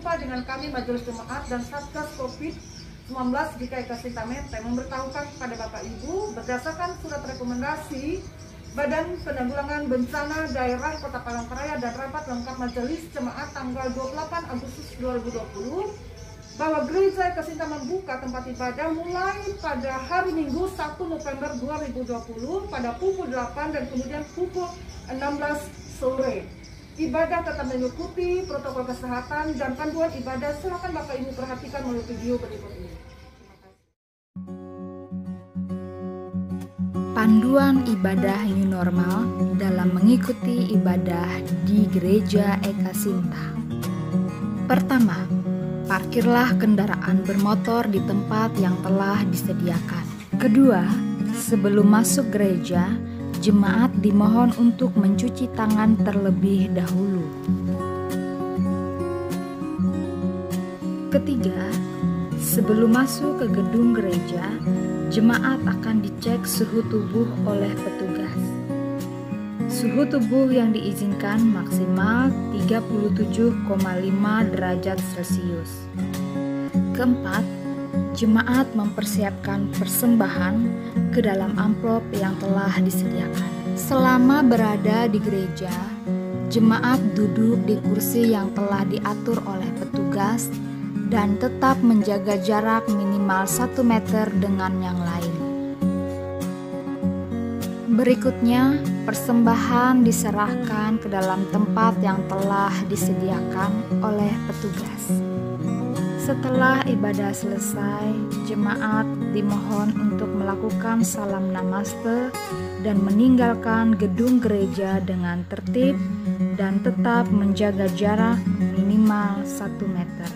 berjumpa dengan kami Majelis Jemaat dan Satgas COVID-19 GKI Kasinta Menteng memberitahukan kepada Bapak Ibu berdasarkan surat rekomendasi Badan Penanggulangan Bencana Daerah Kota Palangkaraya dan rapat lengkap Majelis Jemaat tanggal 28 Agustus 2020 bahwa Gereja Kasinta membuka tempat ibadah mulai pada hari Minggu 1 November 2020 pada pukul 8 dan kemudian pukul 16 sore. Ibadah tetap mengikuti protokol kesehatan dan panduan ibadah. Silakan Bapak Ibu perhatikan melalui video berikut ini. Panduan ibadah new normal dalam mengikuti ibadah di Gereja Ekasinta. Pertama, parkirlah kendaraan bermotor di tempat yang telah disediakan. Kedua, sebelum masuk gereja, jemaat dimohon untuk mencuci tangan terlebih dahulu. Ketiga, sebelum masuk ke gedung gereja, jemaat akan dicek suhu tubuh oleh petugas. Suhu tubuh yang diizinkan maksimal 37,5 derajat Celcius. Keempat, jemaat mempersiapkan persembahan ke dalam amplop yang telah disediakan. Selama berada di gereja, jemaat duduk di kursi yang telah diatur oleh petugas dan tetap menjaga jarak minimal 1 meter dengan yang lain. Berikutnya, persembahan diserahkan ke dalam tempat yang telah disediakan oleh petugas. Setelah ibadah selesai, jemaat dimohon untuk melakukan salam namaste dan meninggalkan gedung gereja dengan tertib dan tetap menjaga jarak minimal 1 meter.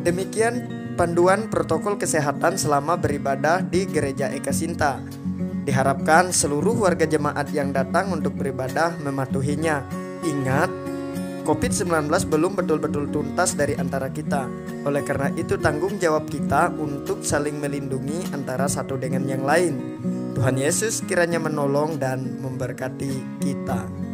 Demikian panduan protokol kesehatan selama beribadah di Gereja Ekasinta. Diharapkan seluruh warga jemaat yang datang untuk beribadah mematuhinya. Ingat, COVID-19 belum betul-betul tuntas dari antara kita. Oleh karena itu tanggung jawab kita untuk saling melindungi antara satu dengan yang lain. Tuhan Yesus kiranya menolong dan memberkati kita.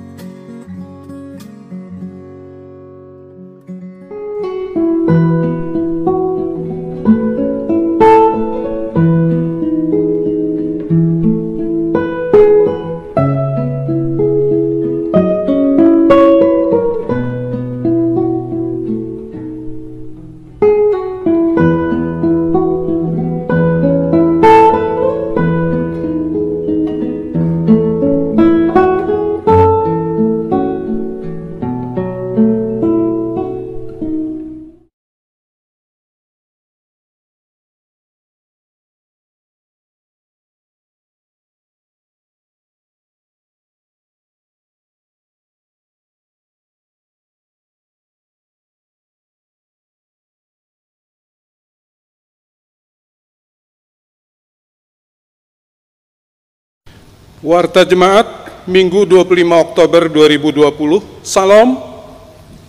Warta Jemaat Minggu 25 Oktober 2020. Salam,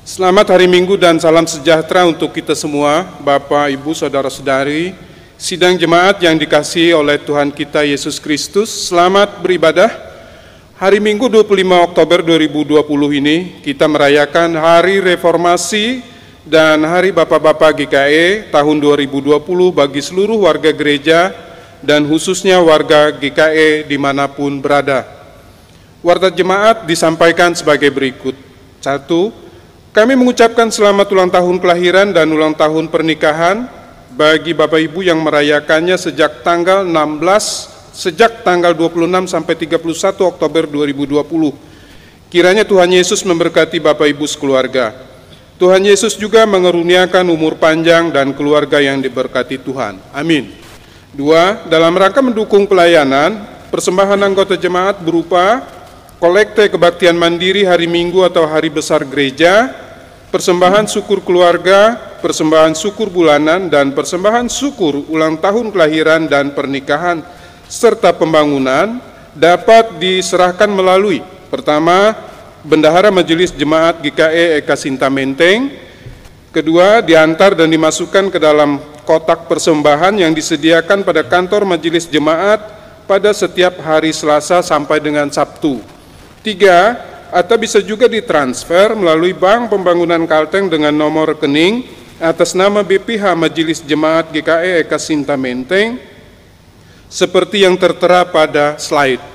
selamat hari Minggu dan salam sejahtera untuk kita semua, Bapak, Ibu, Saudara-saudari, sidang jemaat yang dikasihi oleh Tuhan kita Yesus Kristus. Selamat beribadah. Hari Minggu 25 Oktober 2020 ini kita merayakan Hari Reformasi dan Hari Bapak-Bapak GKE tahun 2020 bagi seluruh warga gereja dan khususnya warga GKE dimanapun berada. Warta jemaat disampaikan sebagai berikut. 1. Kami mengucapkan selamat ulang tahun kelahiran dan ulang tahun pernikahan bagi Bapak Ibu yang merayakannya sejak tanggal 26 sampai 31 Oktober 2020. Kiranya Tuhan Yesus memberkati Bapak Ibu sekeluarga. Tuhan Yesus juga mengeruniakan umur panjang dan keluarga yang diberkati Tuhan. Amin. 2. Dalam rangka mendukung pelayanan, persembahan anggota jemaat berupa kolekte kebaktian mandiri hari Minggu atau hari besar gereja, persembahan syukur keluarga, persembahan syukur bulanan, dan persembahan syukur ulang tahun kelahiran dan pernikahan, serta pembangunan dapat diserahkan melalui: pertama, Bendahara Majelis Jemaat GKE Ekasinta Menteng; kedua, diantar dan dimasukkan ke dalam kotak persembahan yang disediakan pada kantor Majelis Jemaat pada setiap hari Selasa sampai dengan Sabtu. 3. atau bisa juga ditransfer melalui Bank Pembangunan Kalteng dengan nomor rekening atas nama BPH Majelis Jemaat GKE Eka Sinta Menteng seperti yang tertera pada slide.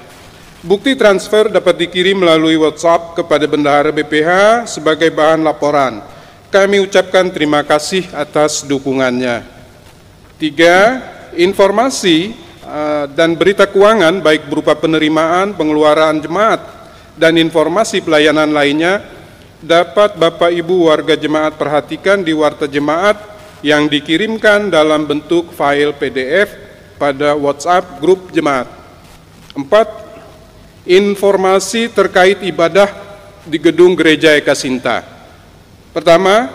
Bukti transfer dapat dikirim melalui WhatsApp kepada Bendahara BPH sebagai bahan laporan. Kami ucapkan terima kasih atas dukungannya. 3. Informasi dan berita keuangan baik berupa penerimaan, pengeluaran jemaat, dan informasi pelayanan lainnya dapat Bapak Ibu warga jemaat perhatikan di warta jemaat yang dikirimkan dalam bentuk file PDF pada WhatsApp grup jemaat. 4. Informasi terkait ibadah di gedung Gereja Eka Sinta. Pertama,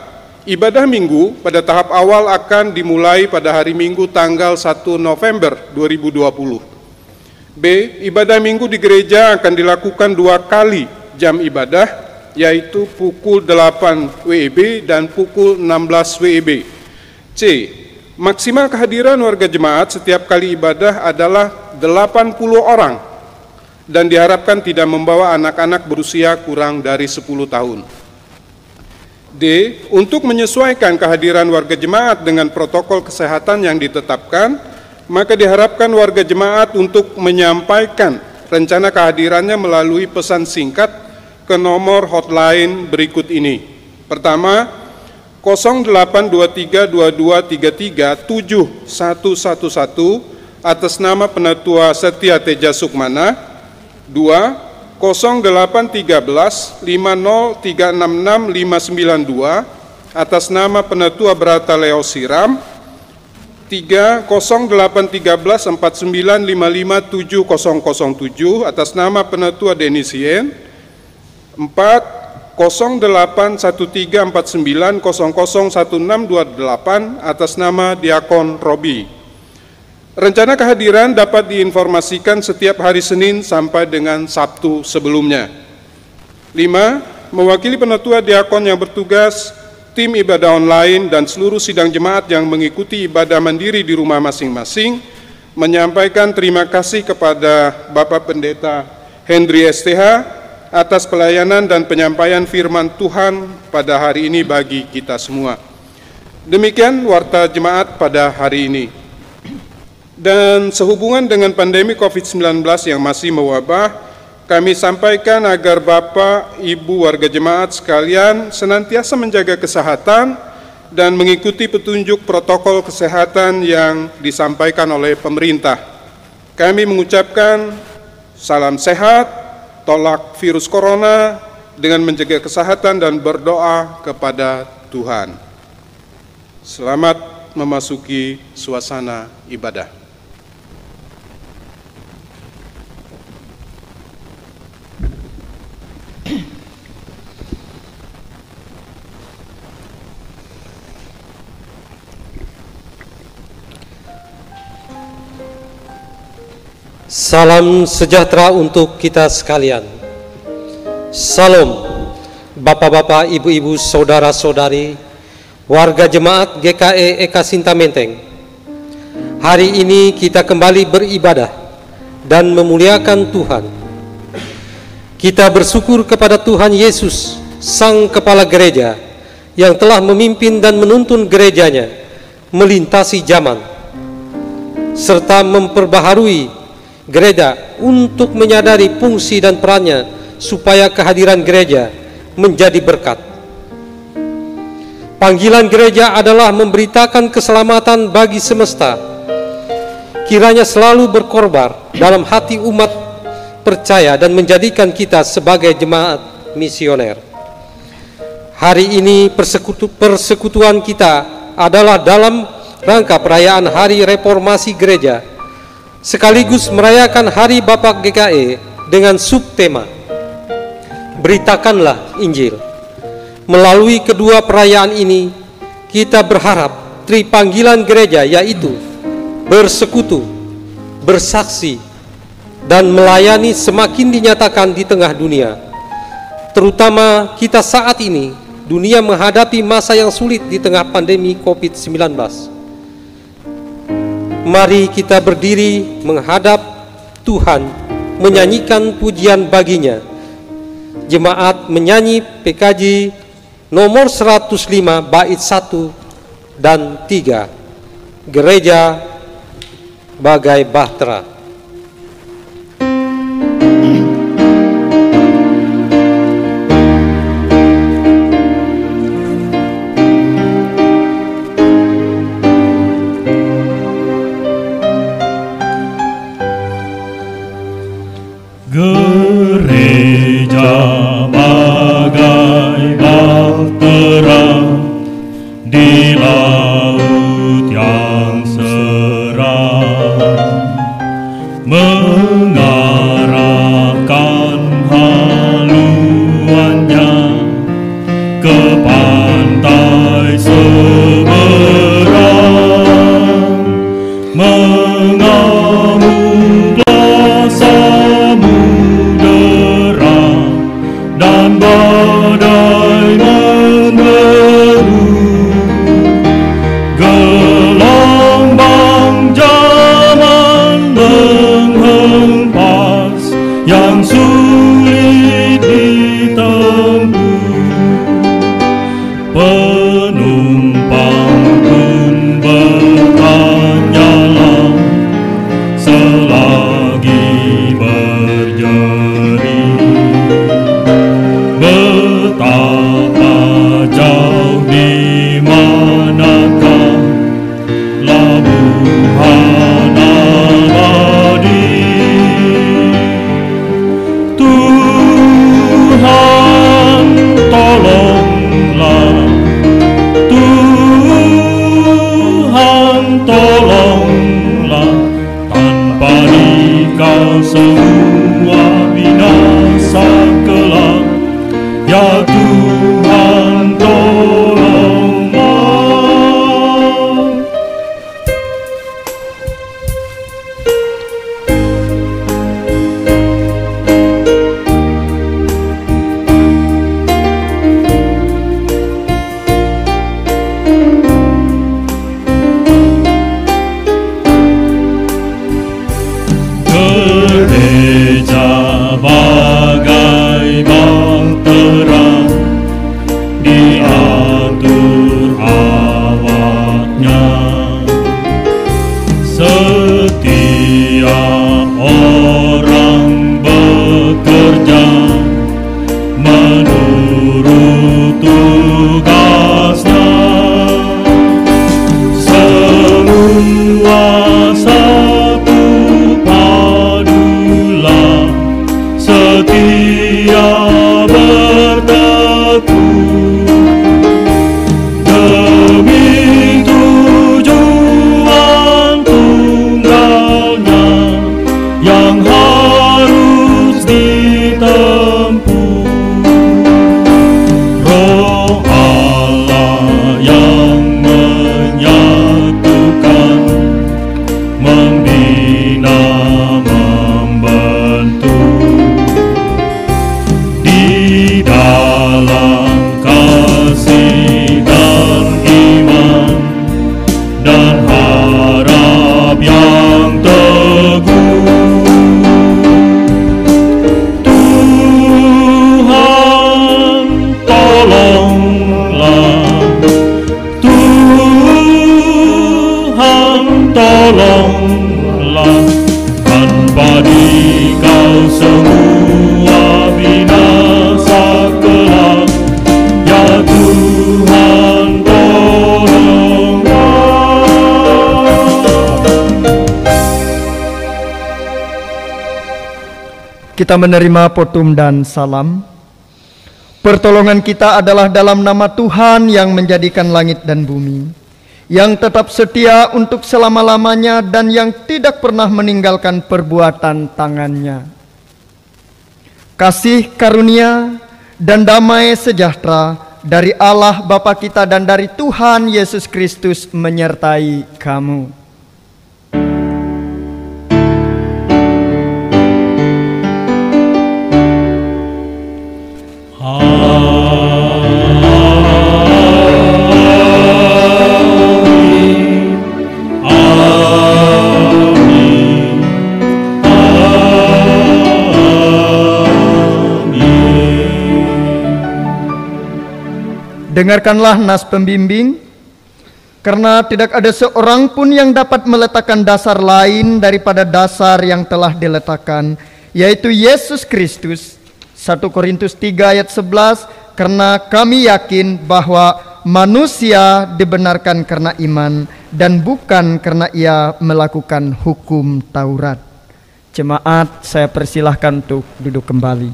ibadah minggu pada tahap awal akan dimulai pada hari Minggu tanggal 1 November 2020. B. Ibadah minggu di gereja akan dilakukan 2 kali jam ibadah, yaitu pukul 8 WIB dan pukul 16 WIB. C. Maksimal kehadiran warga jemaat setiap kali ibadah adalah 80 orang dan diharapkan tidak membawa anak-anak berusia kurang dari 10 tahun. D. Untuk menyesuaikan kehadiran warga jemaat dengan protokol kesehatan yang ditetapkan, maka diharapkan warga jemaat untuk menyampaikan rencana kehadirannya melalui pesan singkat ke nomor hotline berikut ini. Pertama, 082322337111 atas nama Penatua Setia Teja Sukmana. 2. 081350366592 atas nama Penatua Brata Leo Siram. 3. 081349557007 atas nama Penatua Denisien. 4. 081349001628 atas nama Diakon Robi. Rencana kehadiran dapat diinformasikan setiap hari Senin sampai dengan Sabtu sebelumnya. 5. Mewakili penatua diakon yang bertugas, tim ibadah online, dan seluruh sidang jemaat yang mengikuti ibadah mandiri di rumah masing-masing, menyampaikan terima kasih kepada Bapak Pendeta Hendri STH atas pelayanan dan penyampaian firman Tuhan pada hari ini bagi kita semua. Demikian warta jemaat pada hari ini. Dan sehubungan dengan pandemi COVID-19 yang masih mewabah, kami sampaikan agar Bapak, Ibu warga jemaat sekalian senantiasa menjaga kesehatan dan mengikuti petunjuk protokol kesehatan yang disampaikan oleh pemerintah. Kami mengucapkan salam sehat, tolak virus corona dengan menjaga kesehatan dan berdoa kepada Tuhan. Selamat memasuki suasana ibadah. Salam sejahtera untuk kita sekalian. Salam Bapak-bapak, Ibu-ibu, saudara-saudari, warga jemaat GKE Eka Sinta Menteng. Hari ini kita kembali beribadah dan memuliakan Tuhan. Kita bersyukur kepada Tuhan Yesus, Sang Kepala Gereja, yang telah memimpin dan menuntun gerejanya melintasi zaman, serta memperbaharui gereja untuk menyadari fungsi dan perannya supaya kehadiran gereja menjadi berkat. Panggilan gereja adalah memberitakan keselamatan bagi semesta. Kiranya selalu berkorban dalam hati umat percaya dan menjadikan kita sebagai jemaat misioner. Hari ini persekutuan kita adalah dalam rangka perayaan Hari Reformasi Gereja, sekaligus merayakan Hari Bapak GKE dengan subtema Beritakanlah Injil. Melalui kedua perayaan ini, kita berharap tripanggilan gereja, yaitu bersekutu, bersaksi, dan melayani, semakin dinyatakan di tengah dunia. Terutama kita saat ini, dunia menghadapi masa yang sulit di tengah pandemi COVID-19. Mari kita berdiri menghadap Tuhan, menyanyikan pujian baginya. jemaat menyanyi PKJ nomor 105 bait 1 dan 3, Gereja Bagai Bahtera. Gereja bagai bahtera di laut yang seram, mengarahkan haluannya ke pantai seberang, mengamuklah samudera dan badai menderu. Gelombang zaman menghempas yang sulit ditempuh, penumpang pun bertanyalah selagi berjeri, betapa jauh di manakah labuhan abadi. Tuhan tolonglah, Tuhan tolonglah, tanpa Dikau semua binasa kelak. Ya Tuhan tolonglah. Gereja bagai bahtera diatur awaknya, setiap orang bekerja menurut tugasnya, semua satu padulah, setia berteguh demi tujuan tunggalnya yang harus ditempuh. Roh Allah yang menyatukan, membina, membentuk di dalam kasih dan iman dan harap yang teguh. Tuhan tolonglah, Tuhan tolonglah, tanpa Dikau semua binasa kelak. Ya Tuhan tolonglah. Kita menerima potum dan salam. Pertolongan kita adalah dalam nama Tuhan yang menjadikan langit dan bumi, yang tetap setia untuk selama-lamanya dan yang tidak pernah meninggalkan perbuatan tangannya. Kasih karunia dan damai sejahtera dari Allah Bapa kita dan dari Tuhan Yesus Kristus menyertai kamu. Amin. Dengarkanlah nas pembimbing, karena tidak ada seorang pun yang dapat meletakkan dasar lain daripada dasar yang telah diletakkan, yaitu Yesus Kristus. 1 Korintus 3 ayat 11, karena kami yakin bahwa manusia dibenarkan karena iman dan bukan karena ia melakukan hukum Taurat. Jemaat, saya persilahkan untuk duduk kembali.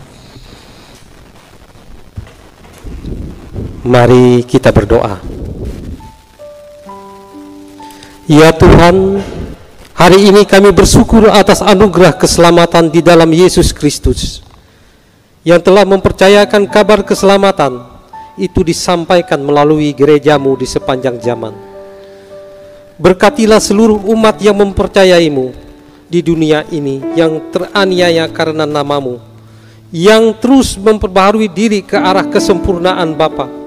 Mari kita berdoa. Ya Tuhan, hari ini kami bersyukur atas anugerah keselamatan di dalam Yesus Kristus, yang telah mempercayakan kabar keselamatan itu disampaikan melalui gerejamu di sepanjang zaman. Berkatilah seluruh umat yang mempercayaimu di dunia ini, yang teraniaya karena namamu, yang terus memperbaharui diri ke arah kesempurnaan Bapa.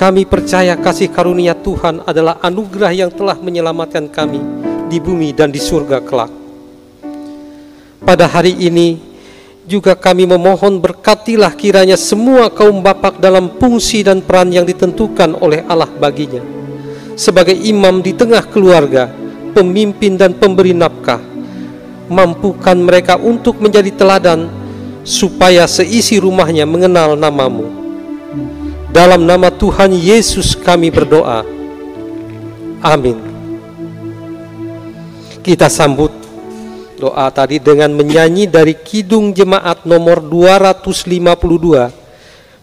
Kami percaya kasih karunia Tuhan adalah anugerah yang telah menyelamatkan kami di bumi dan di surga kelak. Pada hari ini juga kami memohon, berkatilah kiranya semua kaum bapak dalam fungsi dan peran yang ditentukan oleh Allah baginya. Sebagai imam di tengah keluarga, pemimpin dan pemberi nafkah, mampukan mereka untuk menjadi teladan supaya seisi rumahnya mengenal namamu. Dalam nama Tuhan Yesus kami berdoa. Amin. Kita sambut doa tadi dengan menyanyi dari Kidung Jemaat nomor 252,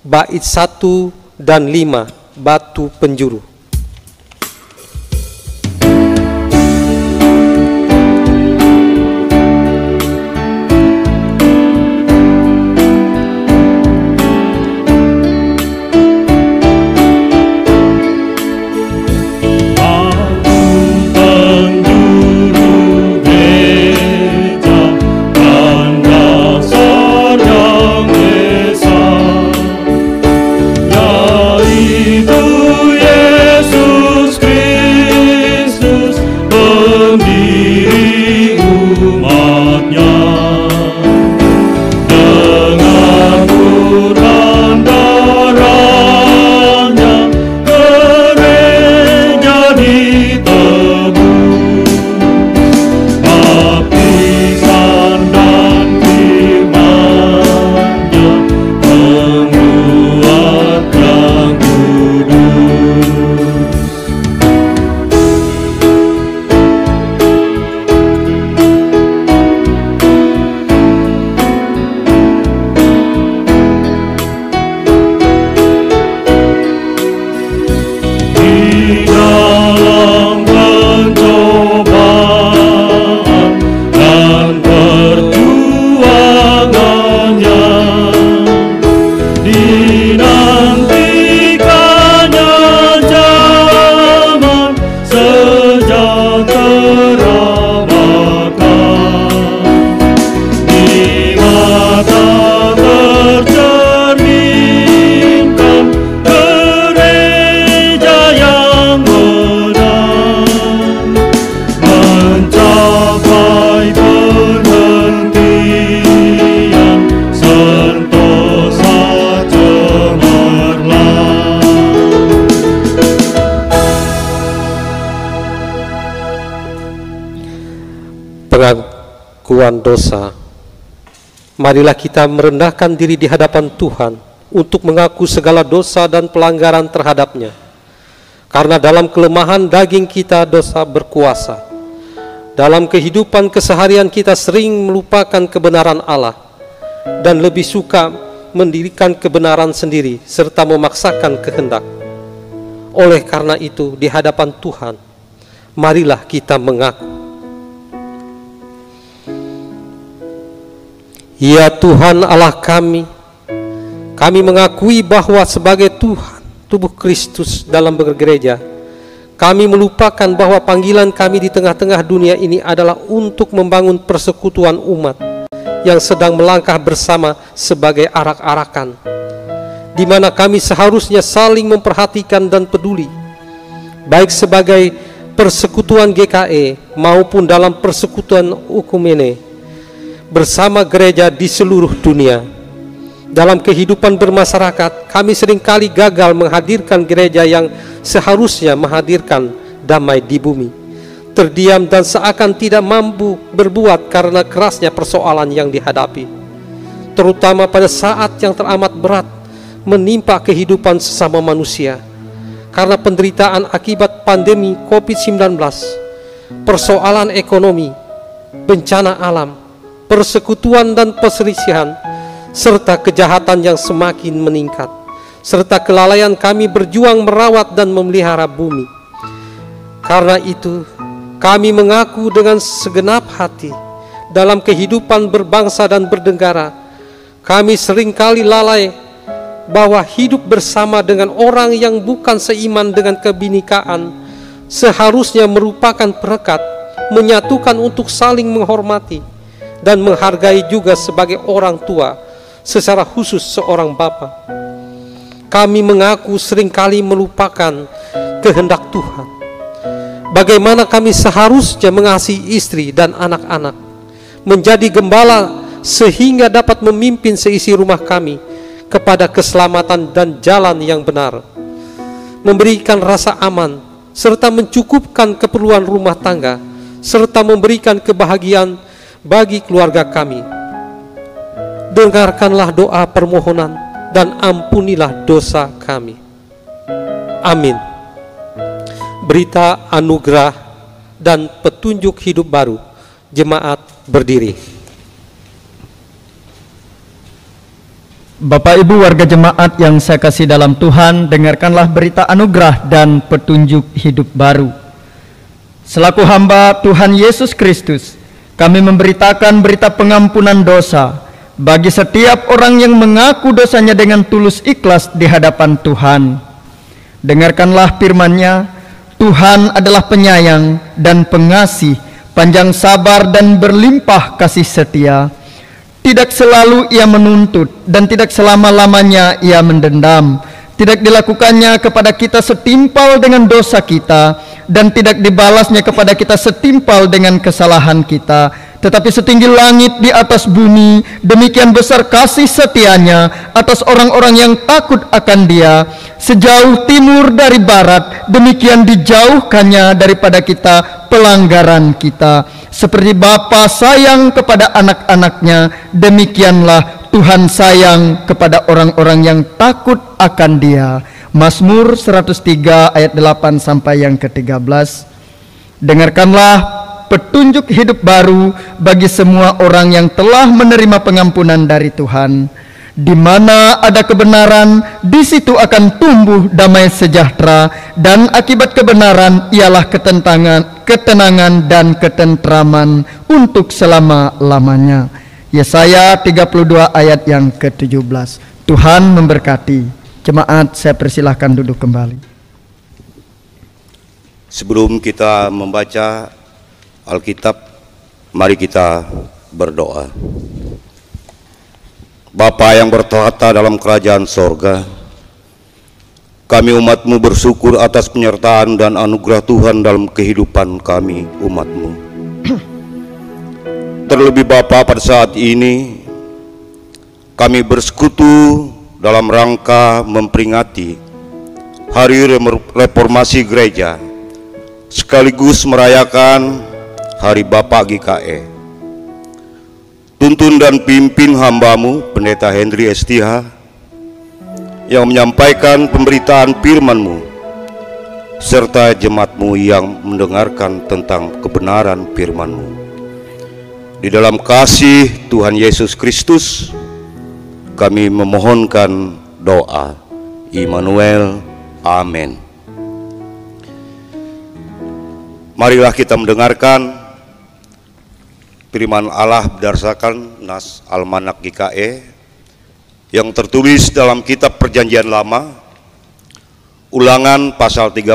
bait 1 dan 5, Batu Penjuru. Pengakuan dosa. Marilah kita merendahkan diri di hadapan Tuhan untuk mengaku segala dosa dan pelanggaran terhadapnya. Karena dalam kelemahan daging kita dosa berkuasa. Dalam kehidupan keseharian kita sering melupakan kebenaran Allah dan lebih suka mendirikan kebenaran sendiri serta memaksakan kehendak. Oleh karena itu, di hadapan Tuhan, marilah kita mengaku. Ya Tuhan Allah kami mengakui bahwa sebagai Tuhan, tubuh Kristus dalam bergereja, kami melupakan bahwa panggilan kami di tengah-tengah dunia ini adalah untuk membangun persekutuan umat yang sedang melangkah bersama sebagai arak-arakan, di mana kami seharusnya saling memperhatikan dan peduli, baik sebagai persekutuan GKE maupun dalam persekutuan Oikumene bersama gereja di seluruh dunia. Dalam kehidupan bermasyarakat, kami seringkali gagal menghadirkan gereja yang seharusnya menghadirkan damai di bumi. Terdiam dan seakan tidak mampu berbuat karena kerasnya persoalan yang dihadapi, terutama pada saat yang teramat berat menimpa kehidupan sesama manusia karena penderitaan akibat pandemi COVID-19, persoalan ekonomi, bencana alam, persekutuan dan perselisihan, serta kejahatan yang semakin meningkat, serta kelalaian kami berjuang merawat dan memelihara bumi. Karena itu, kami mengaku dengan segenap hati dalam kehidupan berbangsa dan bernegara, kami seringkali lalai bahwa hidup bersama dengan orang yang bukan seiman dengan kebinekaan seharusnya merupakan perekat, menyatukan untuk saling menghormati dan menghargai juga sebagai orang tua, secara khusus seorang bapa. Kami mengaku seringkali melupakan kehendak Tuhan. Bagaimana kami seharusnya mengasihi istri dan anak-anak, menjadi gembala sehingga dapat memimpin seisi rumah kami kepada keselamatan dan jalan yang benar, memberikan rasa aman, serta mencukupkan keperluan rumah tangga, serta memberikan kebahagiaan bagi keluarga kami. Dengarkanlah doa permohonan dan ampunilah dosa kami. Amin. Berita anugerah dan petunjuk hidup baru. Jemaat berdiri. Bapak Ibu warga jemaat yang saya kasih dalam Tuhan, dengarkanlah berita anugerah dan petunjuk hidup baru. Selaku hamba Tuhan Yesus Kristus, kami memberitakan berita pengampunan dosa bagi setiap orang yang mengaku dosanya dengan tulus ikhlas di hadapan Tuhan. Dengarkanlah firman-Nya. Tuhan adalah penyayang dan pengasih, panjang sabar dan berlimpah kasih setia. Tidak selalu Ia menuntut dan tidak selama-lamanya Ia mendendam. Tidak dilakukannya kepada kita setimpal dengan dosa kita, dan tidak dibalasnya kepada kita setimpal dengan kesalahan kita. Tetapi setinggi langit di atas bumi, demikian besar kasih setianya atas orang-orang yang takut akan Dia. Sejauh timur dari barat, demikian dijauhkannya daripada kita pelanggaran kita. Seperti Bapa sayang kepada anak-anaknya, demikianlah Tuhan sayang kepada orang-orang yang takut akan Dia. Mazmur 103 ayat 8 sampai yang ke-13. Dengarkanlah petunjuk hidup baru bagi semua orang yang telah menerima pengampunan dari Tuhan. Di mana ada kebenaran, di situ akan tumbuh damai sejahtera, dan akibat kebenaran ialah ketenangan dan ketentraman untuk selama-lamanya. Yesaya 32 ayat yang ke-17. Tuhan memberkati. Jemaat, saya persilahkan duduk kembali. Sebelum kita membaca Alkitab, mari kita berdoa. Bapa yang bertahta dalam kerajaan sorga, kami umat-Mu bersyukur atas penyertaan dan anugerah Tuhan dalam kehidupan kami umat-Mu. Terlebih Bapa, pada saat ini kami bersekutu dalam rangka memperingati Hari Reformasi Gereja, sekaligus merayakan Hari Bapa GKE. Tuntun dan pimpin hamba-Mu, Pendeta Henry Estiha, yang menyampaikan pemberitaan firman-Mu, serta jemaat-Mu yang mendengarkan tentang kebenaran firman-Mu. Di dalam kasih Tuhan Yesus Kristus, kami memohonkan doa. Immanuel, amin. Marilah kita mendengarkan firman Allah berdasarkan Nas Almanak GKE yang tertulis dalam kitab Perjanjian Lama, Ulangan pasal 34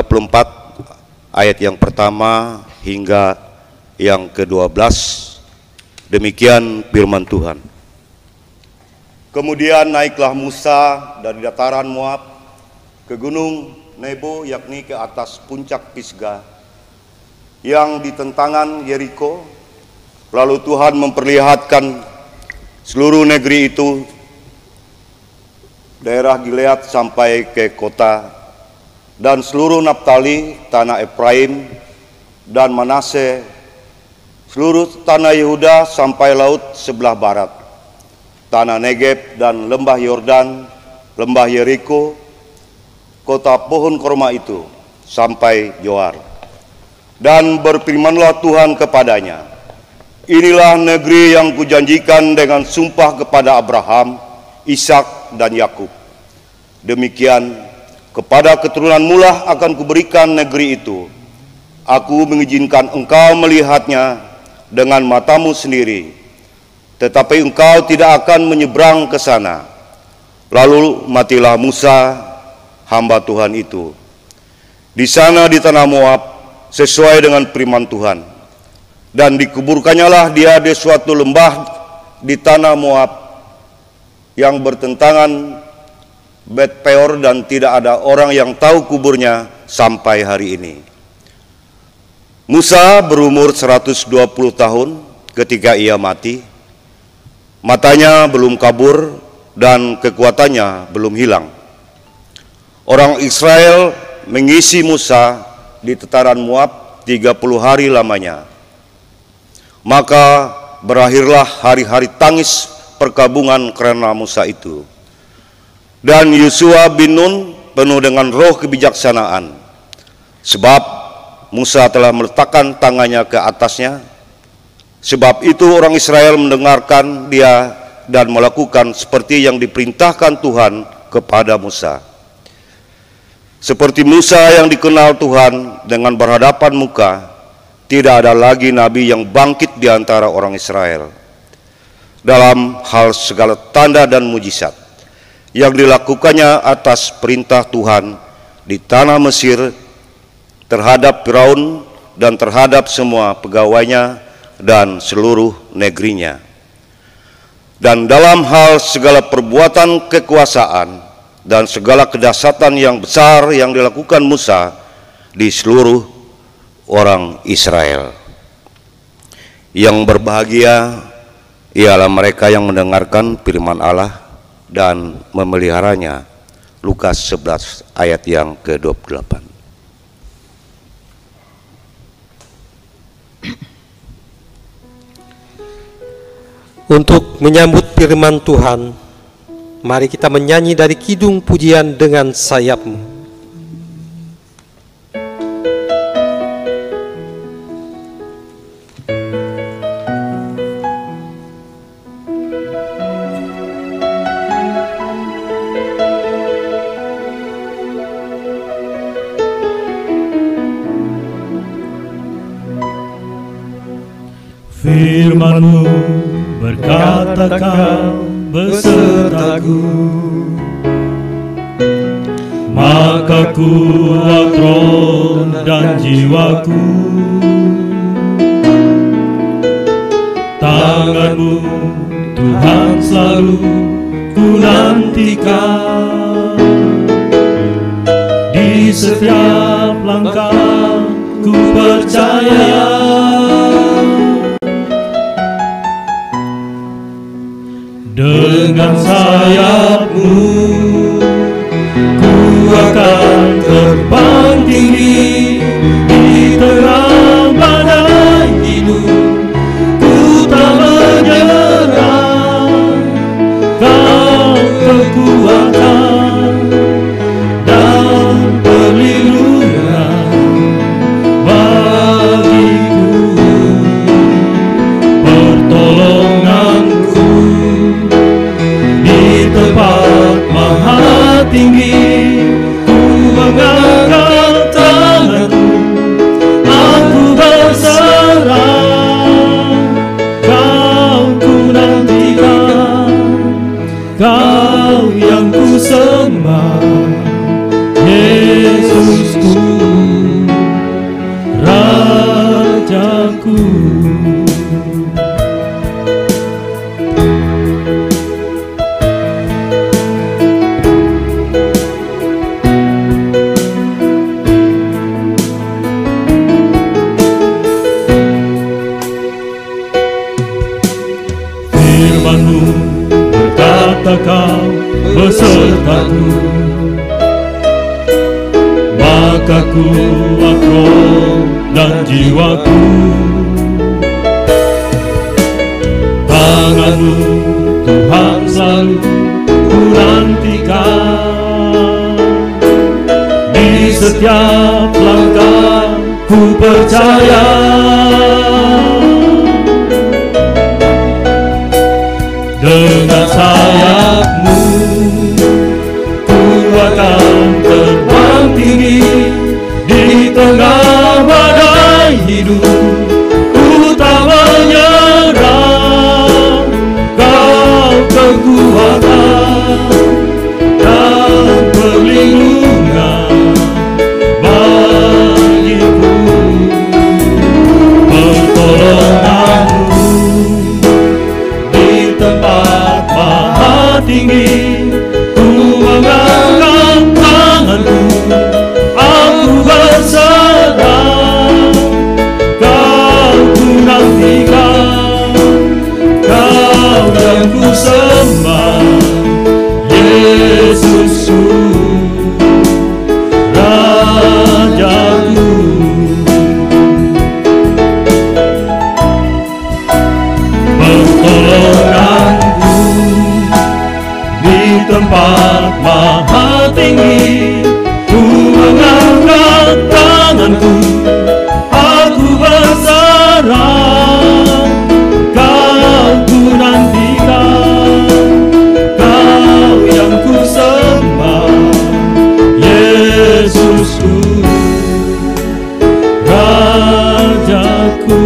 ayat yang pertama hingga yang ke-12. Demikian firman Tuhan. Kemudian naiklah Musa dari dataran Moab ke gunung Nebo, yakni ke atas puncak Pisgah yang di tentangan Yeriko. Lalu Tuhan memperlihatkan seluruh negeri itu daerah Gilead sampai ke kota, dan seluruh Naftali, tanah Efraim dan Manase, seluruh tanah Yehuda sampai laut sebelah barat, tanah Negeb dan lembah Yordan, lembah Yeriko, kota pohon korma itu, sampai Joar. Dan berfirmanlah Tuhan kepadanya, inilah negeri yang kujanjikan dengan sumpah kepada Abraham, Ishak dan Yakub. Demikian kepada keturunanmu lah akan kuberikan negeri itu. Aku mengizinkan engkau melihatnya dengan matamu sendiri, tetapi engkau tidak akan menyeberang ke sana. Lalu matilah Musa, hamba Tuhan itu, di sana di tanah Moab, sesuai dengan firman Tuhan. Dan dikuburkannya lah dia di suatu lembah di tanah Moab yang bertentangan Bet Peor, dan tidak ada orang yang tahu kuburnya sampai hari ini. Musa berumur 120 tahun ketika ia mati. Matanya belum kabur dan kekuatannya belum hilang. Orang Israel mengisi Musa di tataran Moab 30 hari lamanya. Maka berakhirlah hari-hari tangis perkabungan karena Musa itu. Dan Yosua bin Nun penuh dengan roh kebijaksanaan, sebab Musa telah meletakkan tangannya ke atasnya. Sebab itu orang Israel mendengarkan dia dan melakukan seperti yang diperintahkan Tuhan kepada Musa. Seperti Musa yang dikenal Tuhan dengan berhadapan muka, tidak ada lagi nabi yang bangkit di antara orang Israel. Dalam hal segala tanda dan mujizat yang dilakukannya atas perintah Tuhan di tanah Mesir terhadap Firaun dan terhadap semua pegawainya dan seluruh negerinya. Dan dalam hal segala perbuatan kekuasaan dan segala kedahsyatan yang besar yang dilakukan Musa di seluruh orang Israel. Yang berbahagia ialah mereka yang mendengarkan firman Allah dan memeliharanya. Lukas 11 ayat yang ke-28. Untuk menyambut firman Tuhan, mari kita menyanyi dari Kidung Pujian dengan Sayapmu. Firman-Mu berkata Kau besertaku, maka kuat roh dan jiwaku. Tangan-Mu Tuhan selalu ku nantikan, di setiap langkah ku percaya. Dengan sayap-Mu ku akan terbang tinggi di tengah badai hidup. Ku tak menyerah, Kau kekuatan dan perlindungan bagiku, pertolonganku di tempat maha tinggi. Ku mengangkat tanganku, aku berserah. Kau ku nantikan, Kau yang ku sembah, Yesusku, Rajaku. Firman-Mu berkata Kau besertaku, maka kuat roh dan jiwaku. Tangan-Mu Tuhan selalu ku nantikan, di setiap langkah ku percaya. Dengan sayap-Mu ku akan terbang tinggi di tengah badai hidup. Ku tak menyerah, Kau kekuatan dan perlindungan bagiku. Pertolongan-Mu di tempat maha tinggi, ku mengangkat tanganku, aku berserah. Kau ku nantikan, Kau yang ku sembah, Yesusku, Rajaku. Pertolongan-Mu di tempat maha tinggi, ku mengangkat tanganku, aku berserah. Kau ku nantikan, Kau yang ku sembah, Yesusku, Rajaku.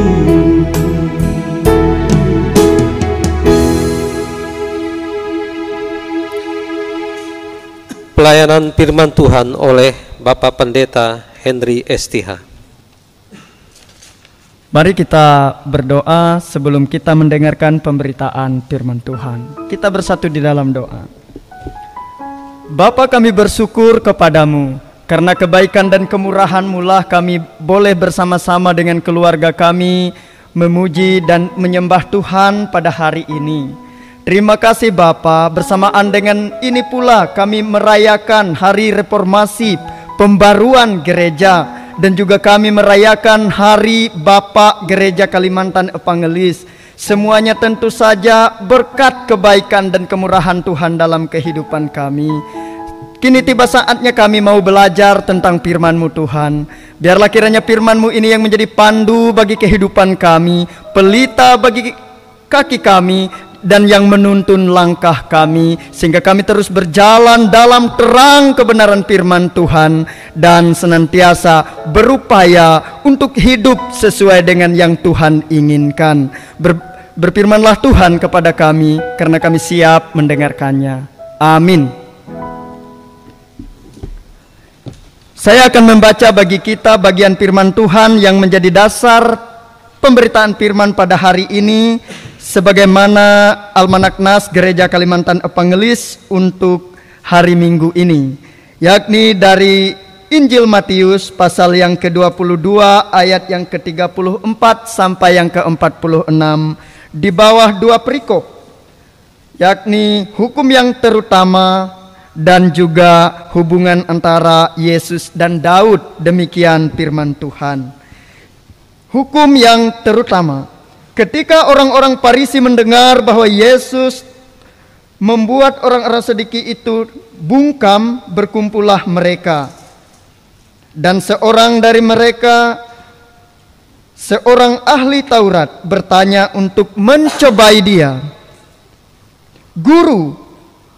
Pelayanan firman Tuhan oleh Bapak Pendeta Henry STH. Mari kita berdoa sebelum kita mendengarkan pemberitaan firman Tuhan. Kita bersatu di dalam doa. Bapa, kami bersyukur kepadamu karena kebaikan dan kemurahan-Mu lah kami boleh bersama-sama dengan keluarga kami memuji dan menyembah Tuhan pada hari ini. Terima kasih Bapa, bersamaan dengan ini pula kami merayakan hari reformasi pembaruan gereja, dan juga kami merayakan hari Bapak Gereja Kalimantan Evangelis. Semuanya tentu saja berkat kebaikan dan kemurahan Tuhan dalam kehidupan kami. Kini tiba saatnya kami mau belajar tentang firman-Mu Tuhan. Biarlah kiranya firman-Mu ini yang menjadi pandu bagi kehidupan kami, pelita bagi kaki kami, dan yang menuntun langkah kami, sehingga kami terus berjalan dalam terang kebenaran firman Tuhan dan senantiasa berupaya untuk hidup sesuai dengan yang Tuhan inginkan. Berfirmanlah Tuhan kepada kami, karena kami siap mendengarkannya. Amin. Saya akan membaca bagi kita bagian firman Tuhan yang menjadi dasar pemberitaan firman pada hari ini, sebagaimana Almanak Nas Gereja Kalimantan Evangelis untuk hari Minggu ini, yakni dari Injil Matius pasal yang ke-22 ayat yang ke-34 sampai yang ke-46, di bawah 2 perikop, yakni hukum yang terutama dan juga hubungan antara Yesus dan Daud. Demikian firman Tuhan. Hukum yang terutama. Ketika orang-orang Farisi mendengar bahwa Yesus membuat orang-orang sedikit itu bungkam, berkumpullah mereka. Dan seorang dari mereka, seorang ahli Taurat, bertanya untuk mencobai dia, "Guru,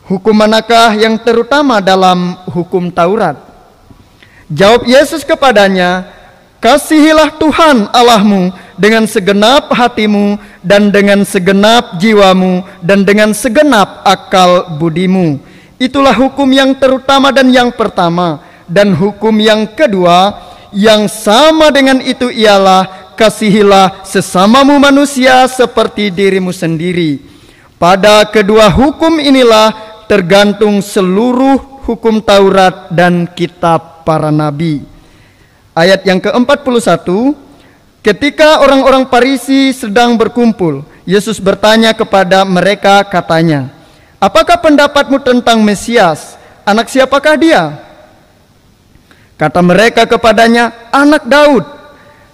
hukum manakah yang terutama dalam hukum Taurat?" Jawab Yesus kepadanya, "Kasihilah Tuhan Allahmu dengan segenap hatimu dan dengan segenap jiwamu dan dengan segenap akal budimu. Itulah hukum yang terutama dan yang pertama. Dan hukum yang kedua yang sama dengan itu ialah, kasihilah sesamamu manusia seperti dirimu sendiri. Pada kedua hukum inilah tergantung seluruh hukum Taurat dan kitab para nabi." Ayat yang ke-41, ketika orang-orang Farisi sedang berkumpul, Yesus bertanya kepada mereka, katanya, apakah pendapatmu tentang Mesias? Anak siapakah dia?" Kata mereka kepadanya, "Anak Daud."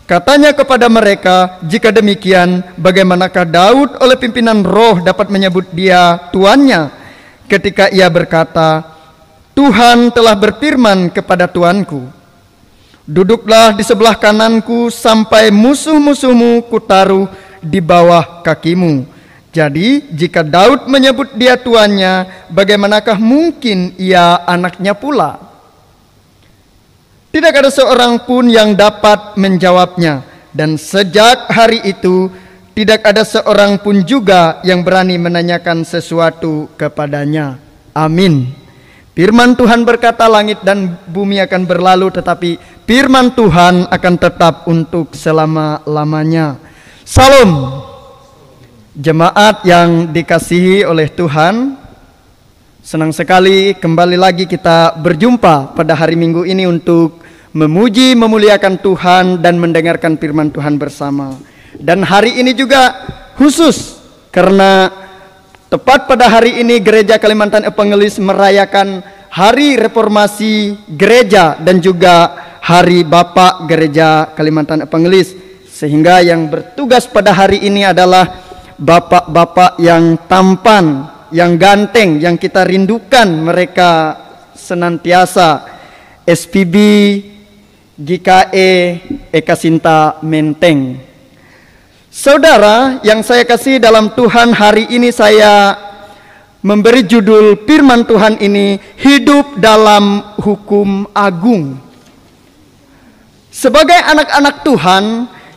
Katanya kepada mereka, "Jika demikian, bagaimanakah Daud oleh pimpinan roh dapat menyebut dia tuannya? Ketika ia berkata, 'Tuhan telah berfirman kepada Tuanku, duduklah di sebelah kananku sampai musuh-musuhmu kutaruh di bawah kakimu.' Jadi jika Daud menyebut dia tuannya, bagaimanakah mungkin ia anaknya pula?" Tidak ada seorang pun yang dapat menjawabnya, dan sejak hari itu tidak ada seorang pun juga yang berani menanyakan sesuatu kepadanya. Amin. Firman Tuhan berkata, langit dan bumi akan berlalu, tetapi firman Tuhan akan tetap untuk selama-lamanya. Salam. Jemaat yang dikasihi oleh Tuhan, senang sekali kembali lagi kita berjumpa pada hari Minggu ini untuk memuji, memuliakan Tuhan dan mendengarkan firman Tuhan bersama. Dan hari ini juga khusus karena tepat pada hari ini Gereja Kalimantan Evangelis merayakan Hari Reformasi Gereja dan juga Hari Bapak Gereja Kalimantan Evangelis, sehingga yang bertugas pada hari ini adalah bapak-bapak yang tampan, yang ganteng, yang kita rindukan mereka senantiasa. SPB GKE Ekasinta Menteng. Saudara yang saya kasih dalam Tuhan, hari ini saya memberi judul firman Tuhan ini, hidup dalam hukum agung. Sebagai anak-anak Tuhan,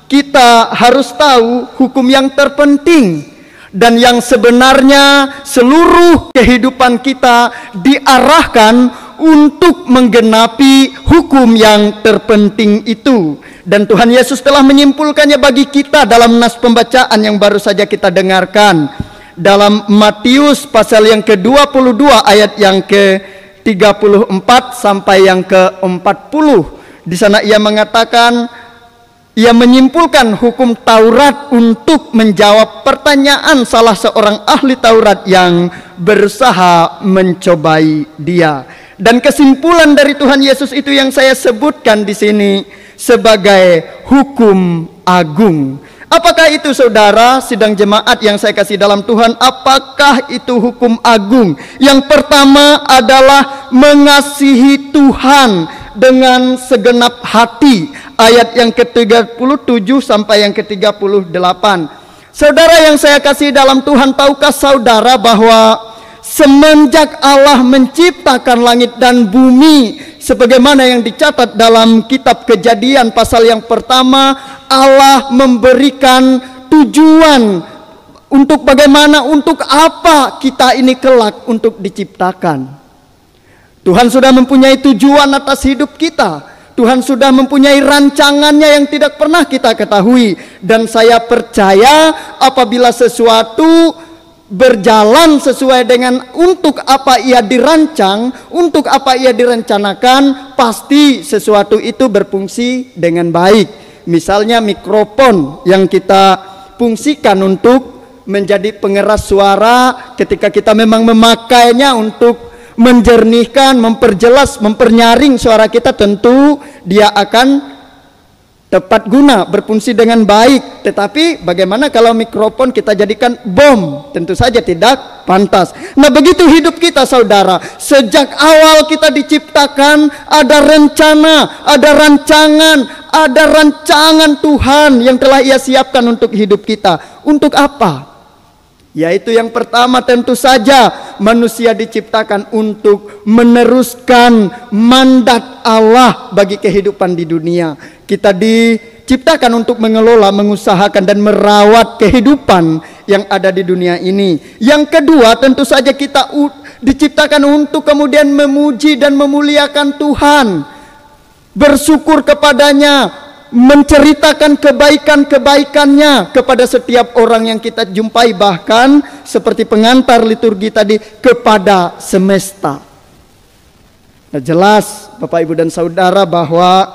kita harus tahu hukum yang terpenting dan yang sebenarnya seluruh kehidupan kita diarahkan untuk menggenapi hukum yang terpenting itu. Dan Tuhan Yesus telah menyimpulkannya bagi kita dalam nas pembacaan yang baru saja kita dengarkan. Dalam Matius pasal yang ke-22 ayat yang ke-34 sampai yang ke-40. Di sana ia mengatakan, ia menyimpulkan hukum Taurat untuk menjawab pertanyaan salah seorang ahli Taurat yang berusaha mencobai dia. Dan kesimpulan dari Tuhan Yesus itu yang saya sebutkan di sini sebagai hukum agung. Apakah itu saudara, sidang jemaat yang saya kasih dalam Tuhan? Apakah itu hukum agung? Yang pertama adalah mengasihi Tuhan dengan segenap hati. Ayat yang ke-37 sampai yang ke-38. Saudara yang saya kasih dalam Tuhan, tahukah saudara bahwa semenjak Allah menciptakan langit dan bumi, sebagaimana yang dicatat dalam kitab Kejadian pasal yang pertama, Allah memberikan tujuan untuk bagaimana, untuk apa kita ini kelak untuk diciptakan. Tuhan sudah mempunyai tujuan atas hidup kita. Tuhan sudah mempunyai rancangannya yang tidak pernah kita ketahui. Dan saya percaya apabila sesuatu berjalan sesuai dengan untuk apa ia dirancang, untuk apa ia direncanakan, pasti sesuatu itu berfungsi dengan baik. Misalnya mikrofon yang kita fungsikan untuk menjadi pengeras suara, ketika kita memang memakainya untuk menjernihkan, memperjelas, mempernyaring suara kita, tentu dia akan tepat guna, berfungsi dengan baik. Tetapi bagaimana kalau mikrofon kita jadikan bom? Tentu saja tidak pantas. Nah, begitu hidup kita saudara. Sejak awal kita diciptakan, ada rencana, ada rancangan Tuhan yang telah Ia siapkan untuk hidup kita. Untuk apa? Yaitu yang pertama, tentu saja manusia diciptakan untuk meneruskan mandat Allah bagi kehidupan di dunia. Kita diciptakan untuk mengelola, mengusahakan dan merawat kehidupan yang ada di dunia ini. Yang kedua, tentu saja kita diciptakan untuk kemudian memuji dan memuliakan Tuhan, bersyukur kepadanya, menceritakan kebaikan-kebaikannya kepada setiap orang yang kita jumpai, bahkan seperti pengantar liturgi tadi, kepada semesta. Nah, jelas Bapak Ibu dan Saudara bahwa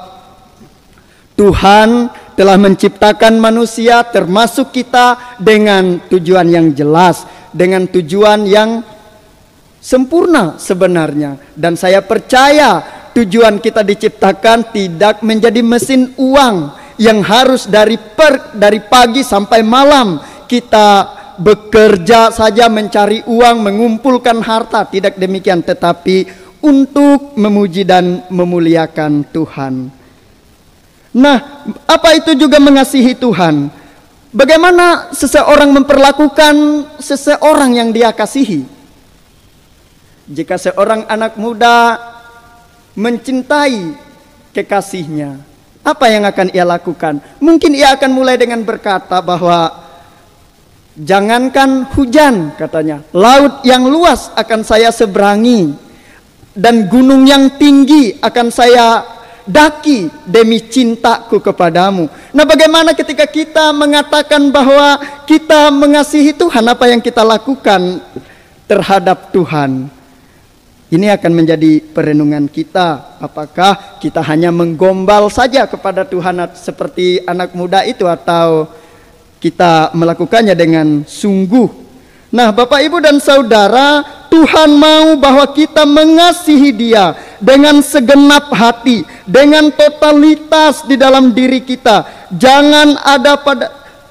Tuhan telah menciptakan manusia termasuk kita dengan tujuan yang jelas, dengan tujuan yang sempurna sebenarnya. Dan saya percaya tujuan kita diciptakan tidak menjadi mesin uang yang harus dari pagi sampai malam kita bekerja saja mencari uang, mengumpulkan harta. Tidak demikian, tetapi untuk memuji dan memuliakan Tuhan. Nah, apa itu juga mengasihi Tuhan? Bagaimana seseorang memperlakukan seseorang yang dia kasihi? Jika seorang anak muda mencintai kekasihnya, apa yang akan ia lakukan? Mungkin ia akan mulai dengan berkata bahwa jangankan hujan, katanya, laut yang luas akan saya seberangi, dan gunung yang tinggi akan saya daki demi cintaku kepadamu. Nah, bagaimana ketika kita mengatakan bahwa kita mengasihi Tuhan, apa yang kita lakukan terhadap Tuhan? Ini akan menjadi perenungan kita. Apakah kita hanya menggombal saja kepada Tuhan seperti anak muda itu, atau kita melakukannya dengan sungguh? Nah, Bapak, Ibu, dan Saudara, Tuhan mau bahwa kita mengasihi Dia dengan segenap hati, dengan totalitas di dalam diri kita. Jangan ada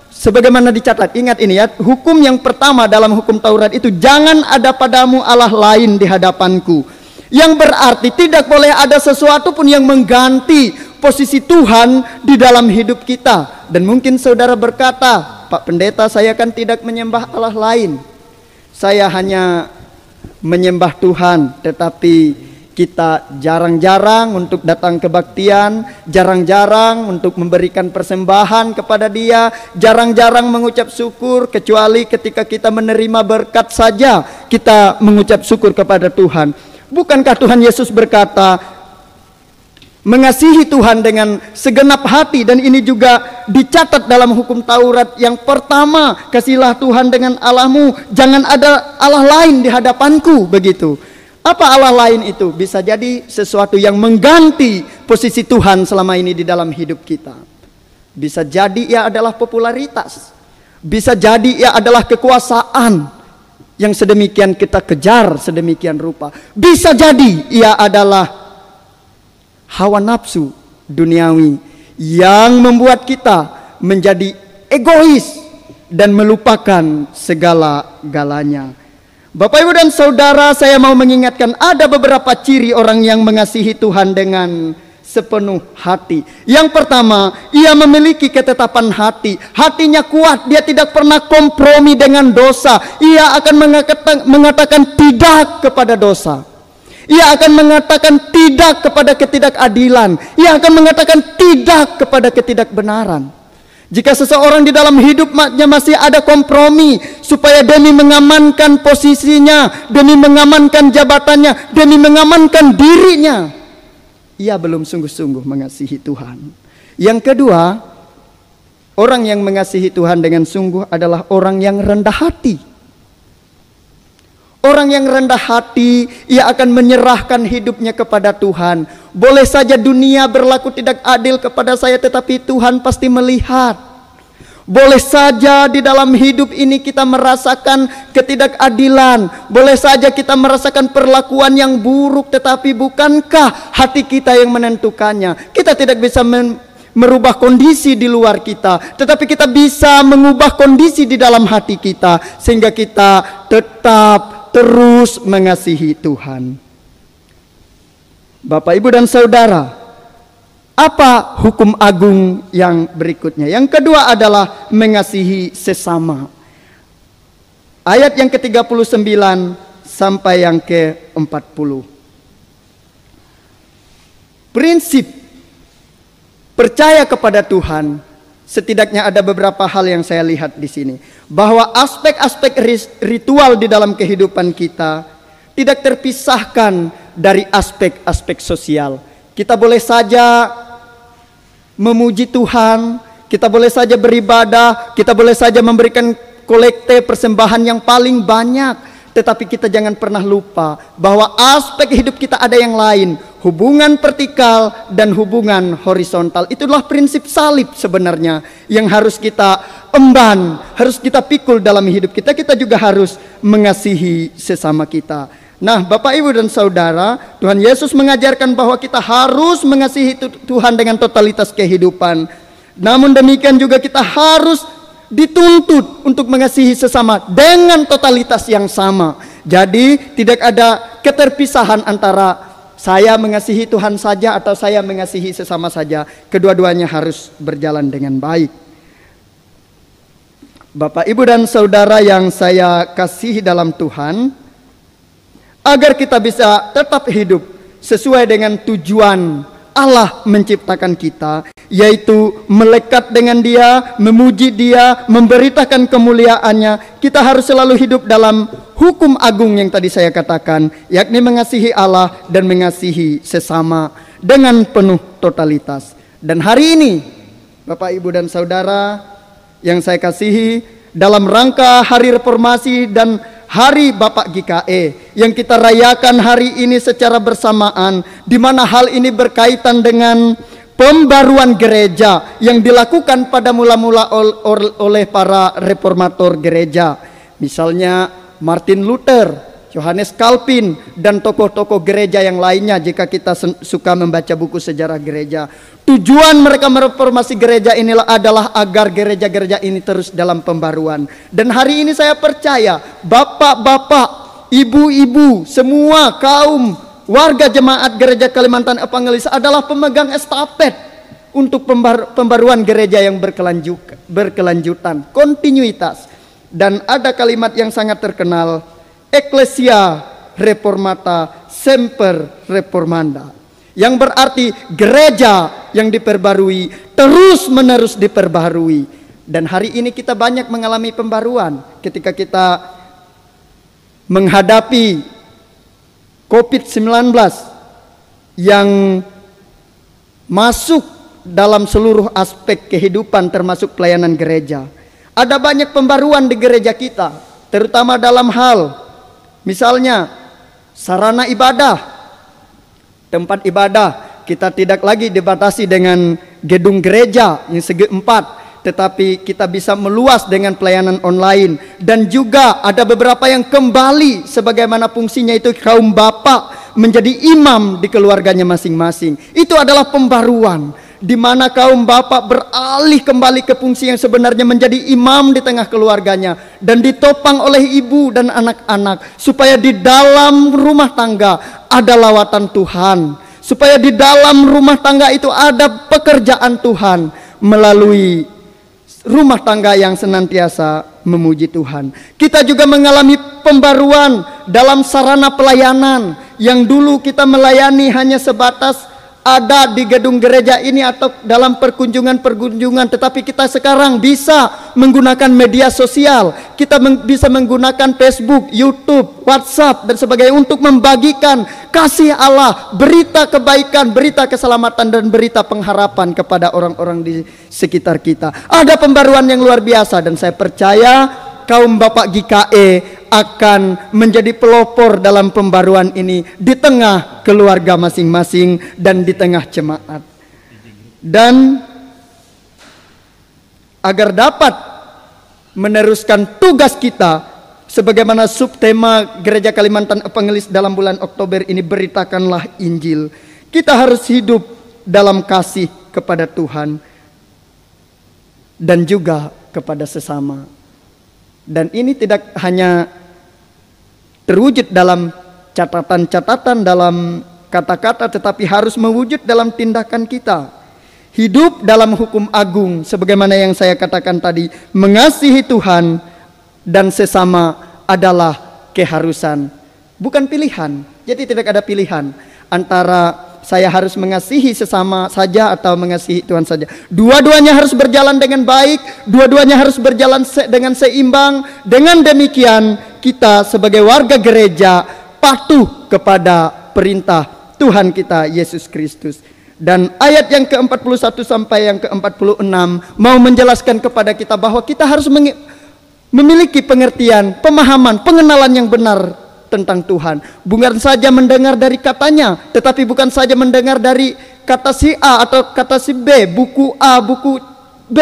sebagaimana dicatat, ingat ini ya, hukum yang pertama dalam hukum Taurat itu, jangan ada padamu Allah lain di hadapanku. Yang berarti tidak boleh ada sesuatu pun yang mengganti posisi Tuhan di dalam hidup kita. Dan mungkin saudara berkata, Pak Pendeta, saya kan tidak menyembah Allah lain, saya hanya menyembah Tuhan. Tetapi kita jarang-jarang untuk datang kebaktian, jarang-jarang untuk memberikan persembahan kepada Dia, jarang-jarang mengucap syukur, kecuali ketika kita menerima berkat saja kita mengucap syukur kepada Tuhan. Bukankah Tuhan Yesus berkata, mengasihi Tuhan dengan segenap hati? Dan ini juga dicatat dalam hukum Taurat yang pertama, kasihilah Tuhan dengan Allahmu, jangan ada Allah lain di hadapanku, begitu. Apa Allah lain itu? Bisa jadi sesuatu yang mengganti posisi Tuhan selama ini di dalam hidup kita. Bisa jadi ia adalah popularitas, bisa jadi ia adalah kekuasaan yang sedemikian kita kejar sedemikian rupa. Bisa jadi ia adalah hawa nafsu duniawi yang membuat kita menjadi egois dan melupakan segala-galanya. Bapak, Ibu, dan Saudara, saya mau mengingatkan ada beberapa ciri orang yang mengasihi Tuhan dengan sepenuh hati. Yang pertama, ia memiliki ketetapan hati. Hatinya kuat, dia tidak pernah kompromi dengan dosa. Ia akan mengatakan tidak kepada dosa. Ia akan mengatakan tidak kepada ketidakadilan. Ia akan mengatakan tidak kepada ketidakbenaran. Jika seseorang di dalam hidupnya masih ada kompromi supaya demi mengamankan posisinya, demi mengamankan jabatannya, demi mengamankan dirinya, ia belum sungguh-sungguh mengasihi Tuhan. Yang kedua, orang yang mengasihi Tuhan dengan sungguh adalah orang yang rendah hati. Orang yang rendah hati, ia akan menyerahkan hidupnya kepada Tuhan. Boleh saja dunia berlaku tidak adil kepada saya, tetapi Tuhan pasti melihat. Boleh saja di dalam hidup ini kita merasakan ketidakadilan. Boleh saja kita merasakan perlakuan yang buruk, tetapi bukankah hati kita yang menentukannya? Kita tidak bisa merubah kondisi di luar kita, tetapi kita bisa mengubah kondisi di dalam hati kita, sehingga kita tetap terus mengasihi Tuhan. Bapak, Ibu, dan Saudara, apa hukum agung yang berikutnya? Yang kedua adalah mengasihi sesama. Ayat yang ke-39 sampai yang ke-40. Prinsip percaya kepada Tuhan, setidaknya ada beberapa hal yang saya lihat di sini, bahwa aspek-aspek ritual di dalam kehidupan kita tidak terpisahkan dari aspek-aspek sosial. Kita boleh saja memuji Tuhan, kita boleh saja beribadah, kita boleh saja memberikan kolekte persembahan yang paling banyak, tetapi kita jangan pernah lupa bahwa aspek hidup kita ada yang lain, hubungan vertikal dan hubungan horizontal. Itulah prinsip salib sebenarnya yang harus kita emban, harus kita pikul dalam hidup kita. Kita juga harus mengasihi sesama kita. Nah, Bapak, Ibu, dan Saudara, Tuhan Yesus mengajarkan bahwa kita harus mengasihi Tuhan dengan totalitas kehidupan. Namun demikian juga kita harus dituntut untuk mengasihi sesama dengan totalitas yang sama. Jadi tidak ada keterpisahan antara saya mengasihi Tuhan saja atau saya mengasihi sesama saja. Kedua-duanya harus berjalan dengan baik. Bapak, Ibu, dan Saudara yang saya kasihi dalam Tuhan, agar kita bisa tetap hidup sesuai dengan tujuan Allah menciptakan kita, yaitu melekat dengan Dia, memuji Dia, memberitakan kemuliaannya. Kita harus selalu hidup dalam hukum agung yang tadi saya katakan, yakni mengasihi Allah dan mengasihi sesama dengan penuh totalitas. Dan hari ini, Bapak, Ibu, dan Saudara yang saya kasihi, dalam rangka Hari Reformasi dan Hari Bapak GKE yang kita rayakan hari ini secara bersamaan, di mana hal ini berkaitan dengan pembaruan gereja yang dilakukan pada mula-mula oleh para reformator gereja. Misalnya Martin Luther, Johannes Calvin, dan tokoh-tokoh gereja yang lainnya jika kita suka membaca buku sejarah gereja. Tujuan mereka mereformasi gereja inilah adalah agar gereja-gereja ini terus dalam pembaruan. Dan hari ini saya percaya bapak-bapak, ibu-ibu, semua kaum warga jemaat gereja Kalimantan Evangelis adalah pemegang estafet untuk pembaruan gereja yang berkelanjutan, kontinuitas. Dan ada kalimat yang sangat terkenal, Ecclesia Reformata Semper Reformanda, yang berarti gereja yang diperbarui terus-menerus diperbarui. Dan hari ini kita banyak mengalami pembaruan ketika kita menghadapi COVID-19 yang masuk dalam seluruh aspek kehidupan termasuk pelayanan gereja. Ada banyak pembaruan di gereja kita, terutama dalam hal misalnya sarana ibadah, tempat ibadah. Kita tidak lagi dibatasi dengan gedung gereja yang segi empat, tetapi kita bisa meluas dengan pelayanan online. Dan juga ada beberapa yang kembali sebagaimana fungsinya, itu kaum bapak menjadi imam di keluarganya masing-masing. Itu adalah pembaruan, di mana kaum bapak beralih kembali ke fungsi yang sebenarnya menjadi imam di tengah keluarganya dan ditopang oleh ibu dan anak-anak, supaya di dalam rumah tangga ada lawatan Tuhan, supaya di dalam rumah tangga itu ada pekerjaan Tuhan melalui rumah tangga yang senantiasa memuji Tuhan. Kita juga mengalami pembaruan dalam sarana pelayanan, yang dulu kita melayani hanya sebatas ada di gedung gereja ini atau dalam perkunjungan-perkunjungan, tetapi kita sekarang bisa menggunakan media sosial. Kita bisa menggunakan Facebook, YouTube, WhatsApp, dan sebagainya untuk membagikan kasih Allah, berita kebaikan, berita keselamatan, dan berita pengharapan kepada orang-orang di sekitar kita. Ada pembaruan yang luar biasa, dan saya percaya kaum Bapak GKE akan menjadi pelopor dalam pembaruan ini di tengah keluarga masing-masing dan di tengah jemaat. Dan agar dapat meneruskan tugas kita sebagaimana subtema Gereja Kalimantan Evangelis dalam bulan Oktober ini, beritakanlah Injil, kita harus hidup dalam kasih kepada Tuhan dan juga kepada sesama. Dan ini tidak hanya terwujud dalam catatan-catatan, dalam kata-kata, tetapi harus mewujud dalam tindakan kita. Hidup dalam hukum agung, sebagaimana yang saya katakan tadi, mengasihi Tuhan dan sesama adalah keharusan, bukan pilihan. Jadi tidak ada pilihan antara saya harus mengasihi sesama saja atau mengasihi Tuhan saja. Dua-duanya harus berjalan dengan baik, dua-duanya harus berjalan dengan seimbang. Dengan demikian kita sebagai warga gereja patuh kepada perintah Tuhan kita Yesus Kristus. Dan ayat yang ke-41 sampai yang ke-46 mau menjelaskan kepada kita bahwa kita harus memiliki pengertian, pemahaman, pengenalan yang benar tentang Tuhan. Bukan saja mendengar dari katanya, tetapi bukan saja mendengar dari kata si A atau kata si B, buku A, buku B,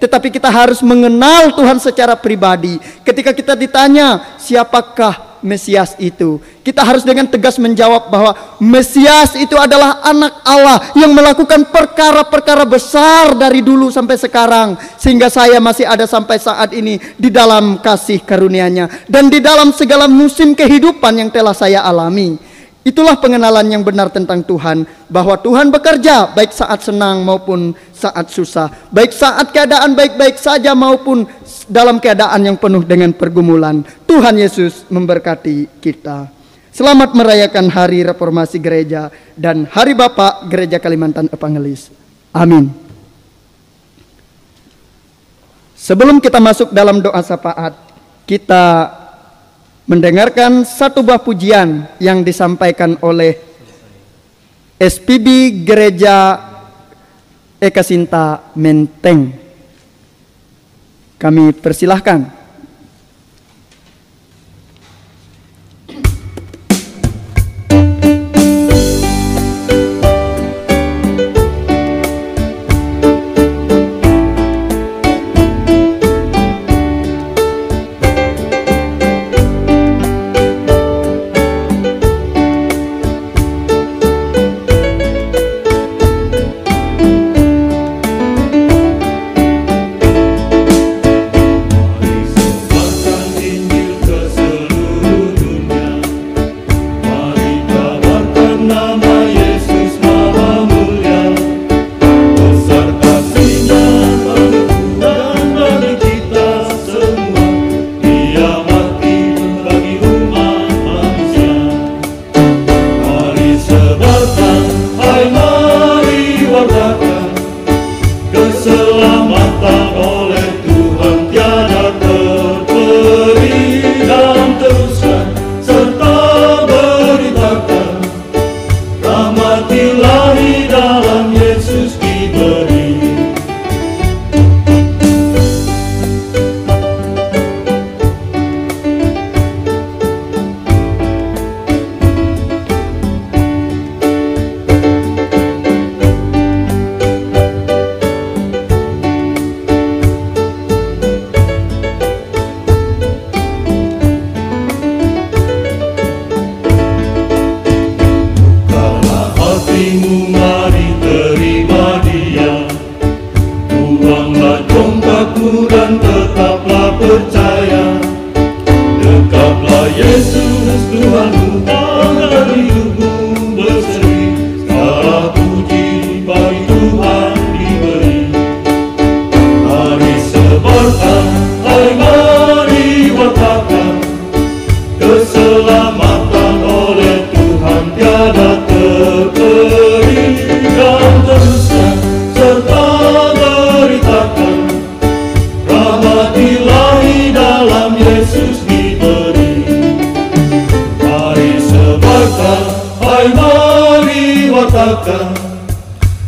tetapi kita harus mengenal Tuhan secara pribadi. Ketika kita ditanya, siapakah Mesias itu. Kita harus dengan tegas menjawab bahwa Mesias itu adalah anak Allah yang melakukan perkara-perkara besar dari dulu sampai sekarang, sehingga saya masih ada sampai saat ini di dalam kasih karunia-Nya dan di dalam segala musim kehidupan yang telah saya alami. Itulah pengenalan yang benar tentang Tuhan, bahwa Tuhan bekerja baik saat senang maupun saat susah, baik saat keadaan baik-baik saja maupun dalam keadaan yang penuh dengan pergumulan. Tuhan Yesus memberkati kita. Selamat merayakan Hari Reformasi Gereja dan Hari Bapa Gereja Kalimantan Evangelis. Amin. Sebelum kita masuk dalam doa syafaat, kita mendengarkan satu buah pujian yang disampaikan oleh SPB Gereja Ekasinta Menteng. Kami persilahkan.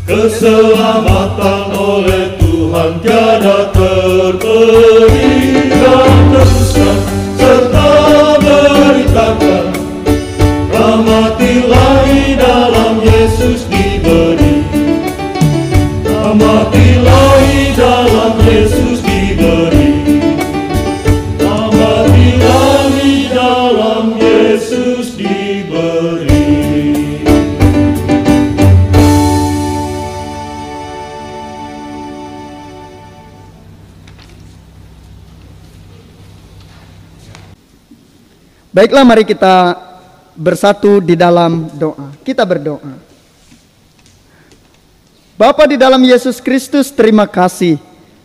Keselamatan oleh Tuhan tiada terperi, dan teruskan serta beritakan, rahmatilah dalam Yesus diberi, rahmatilah dalam Yesus diberi, rahmatilah dalam Yesus diberi. Baiklah, mari kita bersatu di dalam doa. Kita berdoa. Bapa di dalam Yesus Kristus, terima kasih.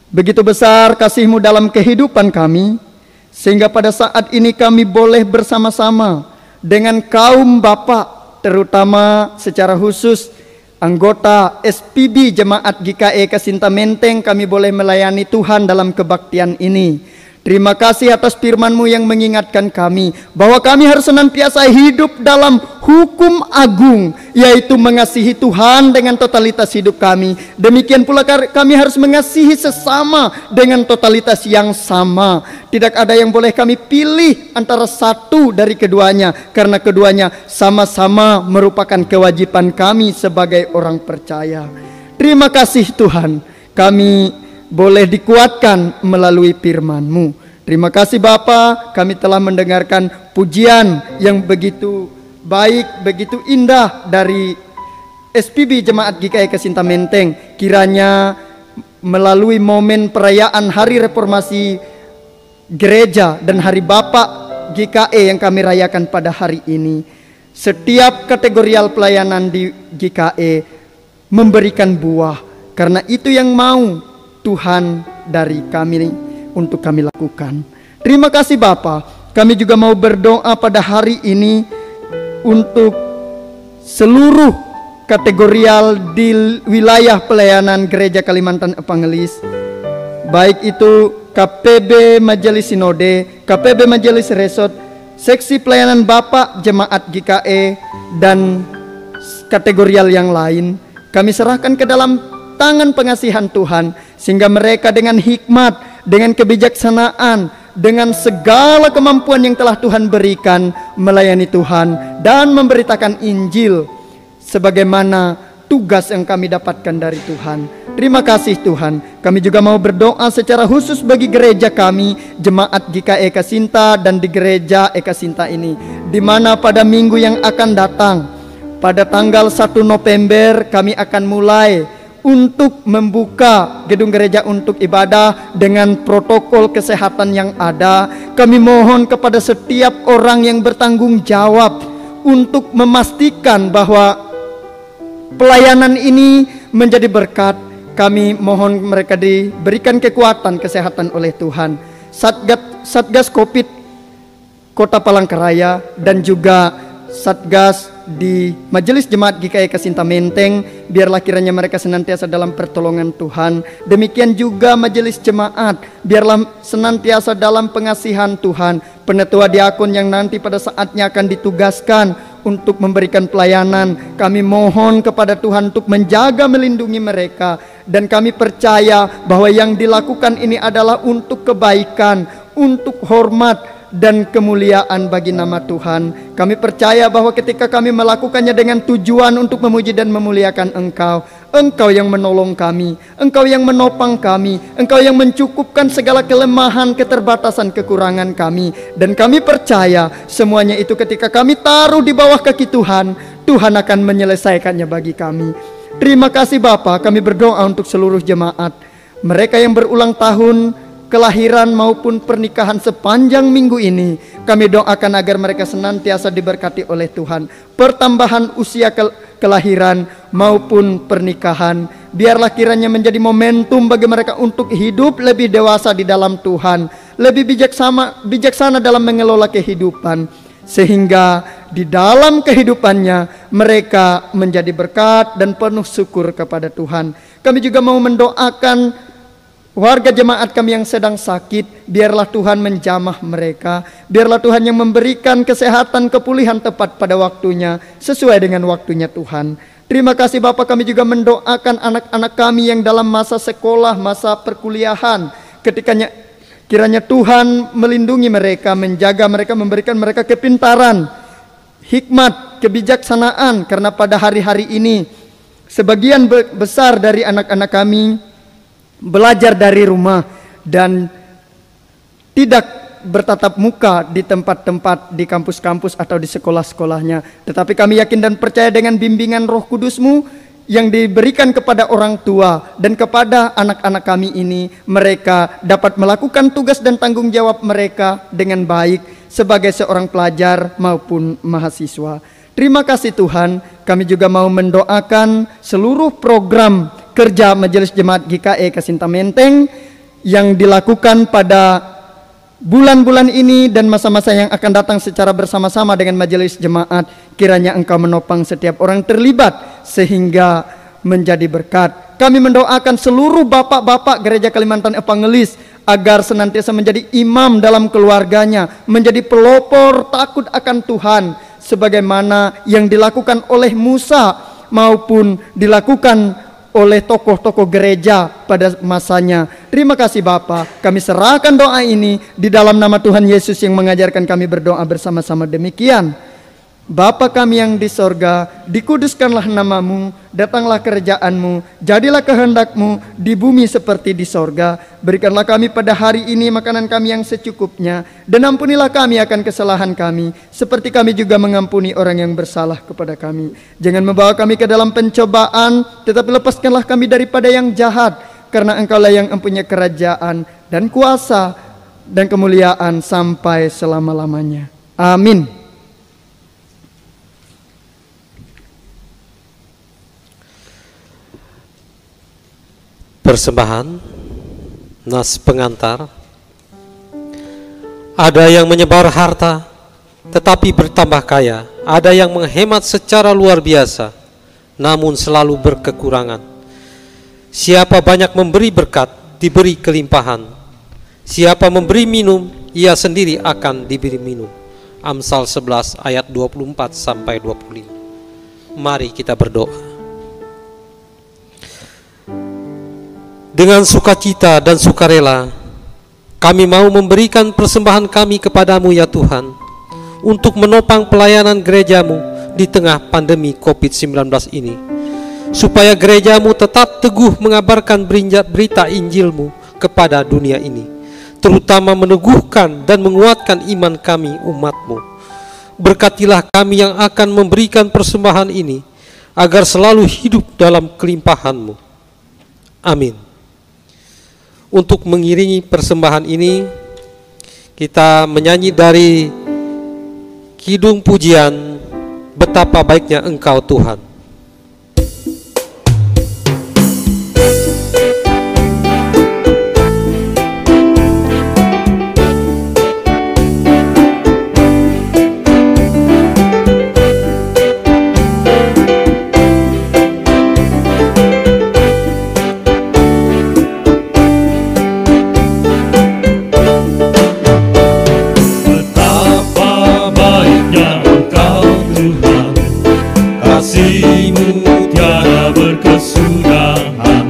Begitu besar kasih-Mu dalam kehidupan kami, sehingga pada saat ini kami boleh bersama-sama dengan kaum Bapa, terutama secara khusus anggota SPB Jemaat GKE Ekasinta Menteng, kami boleh melayani Tuhan dalam kebaktian ini. Terima kasih atas firman-Mu yang mengingatkan kami bahwa kami harus senantiasa hidup dalam hukum agung, yaitu mengasihi Tuhan dengan totalitas hidup kami. Demikian pula kami harus mengasihi sesama dengan totalitas yang sama. Tidak ada yang boleh kami pilih antara satu dari keduanya, karena keduanya sama-sama merupakan kewajiban kami sebagai orang percaya. Terima kasih Tuhan, kami boleh dikuatkan melalui firman-Mu. Terima kasih Bapa, kami telah mendengarkan pujian yang begitu baik, begitu indah dari SPB Jemaat GKI Kasinta Menteng. Kiranya melalui momen perayaan Hari Reformasi Gereja dan Hari Bapak GKI yang kami rayakan pada hari ini, setiap kategorial pelayanan di GKI memberikan buah, karena itu yang mau Tuhan dari kami untuk kami lakukan. Terima kasih Bapa. Kami juga mau berdoa pada hari ini untuk seluruh kategorial di wilayah pelayanan Gereja Kalimantan Evangelis, baik itu KPB Majelis Sinode, KPB Majelis Resort, seksi pelayanan Bapak Jemaat GKI, dan kategorial yang lain. Kami serahkan ke dalam tangan pengasihan Tuhan, sehingga mereka dengan hikmat, dengan kebijaksanaan, dengan segala kemampuan yang telah Tuhan berikan, melayani Tuhan dan memberitakan Injil sebagaimana tugas yang kami dapatkan dari Tuhan. Terima kasih Tuhan. Kami juga mau berdoa secara khusus bagi gereja kami, Jemaat GKI Eka Sinta, dan di gereja Eka Sinta ini, di mana pada minggu yang akan datang, pada tanggal 1 November kami akan mulai untuk membuka gedung gereja untuk ibadah dengan protokol kesehatan yang ada. Kami mohon kepada setiap orang yang bertanggung jawab untuk memastikan bahwa pelayanan ini menjadi berkat. Kami mohon mereka diberikan kekuatan kesehatan oleh Tuhan. Satgas Covid Kota Palangkaraya dan juga Satgas di Majelis Jemaat GKI Kasinta Menteng, biarlah kiranya mereka senantiasa dalam pertolongan Tuhan. Demikian juga Majelis Jemaat, biarlah senantiasa dalam pengasihan Tuhan. Penetua diakon yang nanti pada saatnya akan ditugaskan untuk memberikan pelayanan, kami mohon kepada Tuhan untuk menjaga, melindungi mereka. Dan kami percaya bahwa yang dilakukan ini adalah untuk kebaikan, untuk hormat dan kemuliaan bagi nama Tuhan. Kami percaya bahwa ketika kami melakukannya dengan tujuan untuk memuji dan memuliakan Engkau, Engkau yang menolong kami, Engkau yang menopang kami, Engkau yang mencukupkan segala kelemahan, keterbatasan, kekurangan kami. Dan kami percaya semuanya itu ketika kami taruh di bawah kaki Tuhan, Tuhan akan menyelesaikannya bagi kami. Terima kasih Bapa. Kami berdoa untuk seluruh jemaat, mereka yang berulang tahun kelahiran maupun pernikahan sepanjang minggu ini. Kami doakan agar mereka senantiasa diberkati oleh Tuhan. Pertambahan usia kelahiran maupun pernikahan, biarlah kiranya menjadi momentum bagi mereka untuk hidup lebih dewasa di dalam Tuhan, lebih bijaksana dalam mengelola kehidupan, sehingga di dalam kehidupannya mereka menjadi berkat dan penuh syukur kepada Tuhan. Kami juga mau mendoakan warga jemaat kami yang sedang sakit, biarlah Tuhan menjamah mereka. Biarlah Tuhan yang memberikan kesehatan, kepulihan tepat pada waktunya, sesuai dengan waktunya Tuhan. Terima kasih Bapak. Kami juga mendoakan anak-anak kami yang dalam masa sekolah, masa perkuliahan. Ketikanya kiranya Tuhan melindungi mereka, menjaga mereka, memberikan mereka kepintaran, hikmat, kebijaksanaan. Karena pada hari-hari ini sebagian besar dari anak-anak kami belajar dari rumah dan tidak bertatap muka di tempat-tempat di kampus-kampus atau di sekolah-sekolahnya. Tetapi kami yakin dan percaya dengan bimbingan Roh Kudus-Mu yang diberikan kepada orang tua dan kepada anak-anak kami ini, mereka dapat melakukan tugas dan tanggung jawab mereka dengan baik sebagai seorang pelajar maupun mahasiswa. Terima kasih Tuhan. Kami juga mau mendoakan seluruh program kerja Majelis Jemaat GKI Kasinta Menteng yang dilakukan pada bulan-bulan ini dan masa-masa yang akan datang secara bersama-sama dengan Majelis Jemaat. Kiranya Engkau menopang setiap orang terlibat sehingga menjadi berkat. Kami mendoakan seluruh bapak-bapak Gereja Kalimantan Evangelis agar senantiasa menjadi imam dalam keluarganya, menjadi pelopor takut akan Tuhan, sebagaimana yang dilakukan oleh Musa maupun dilakukan oleh tokoh-tokoh gereja pada masanya. Terima kasih Bapa. Kami serahkan doa ini di dalam nama Tuhan Yesus yang mengajarkan kami berdoa bersama-sama demikian. Bapa kami yang di sorga, dikuduskanlah namamu, datanglah kerajaan-Mu, jadilah kehendak-Mu di bumi seperti di sorga. Berikanlah kami pada hari ini makanan kami yang secukupnya, dan ampunilah kami akan kesalahan kami, seperti kami juga mengampuni orang yang bersalah kepada kami. Jangan membawa kami ke dalam pencobaan, tetapi lepaskanlah kami daripada yang jahat, karena Engkaulah yang mempunyai kerajaan dan kuasa dan kemuliaan sampai selama-lamanya. Amin. Persembahan nas pengantar. Ada yang menyebar harta tetapi bertambah kaya, ada yang menghemat secara luar biasa namun selalu berkekurangan. Siapa banyak memberi berkat, diberi kelimpahan. Siapa memberi minum, ia sendiri akan diberi minum. Amsal 11 ayat 24 sampai 25. Mari kita berdoa. Dengan sukacita dan sukarela, kami mau memberikan persembahan kami kepadamu ya Tuhan, untuk menopang pelayanan gerejamu di tengah pandemi COVID-19 ini, supaya gerejamu tetap teguh mengabarkan berita Injilmu kepada dunia ini, terutama meneguhkan dan menguatkan iman kami umatmu. Berkatilah kami yang akan memberikan persembahan ini, agar selalu hidup dalam kelimpahan-Mu. Amin. Untuk mengiringi persembahan ini, kita menyanyi dari kidung pujian Betapa Baiknya Engkau Tuhan. Kasih-Mu tiada berkesudahan.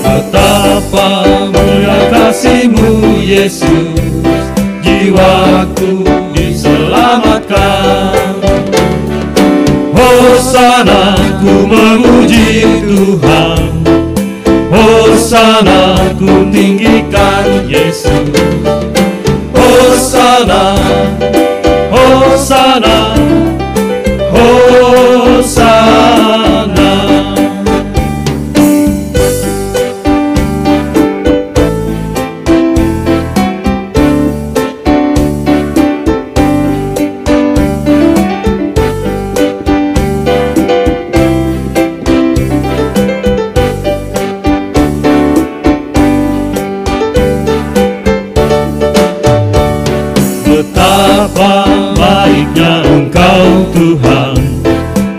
Betapa mulia kasih-Mu Yesus, jiwaku diselamatkan. Hosana, ku memuji Tuhan. Hosana, ku tinggikan Yesus. Hosana, Hosana, Hosana. Betapa baiknya Engkau Tuhan,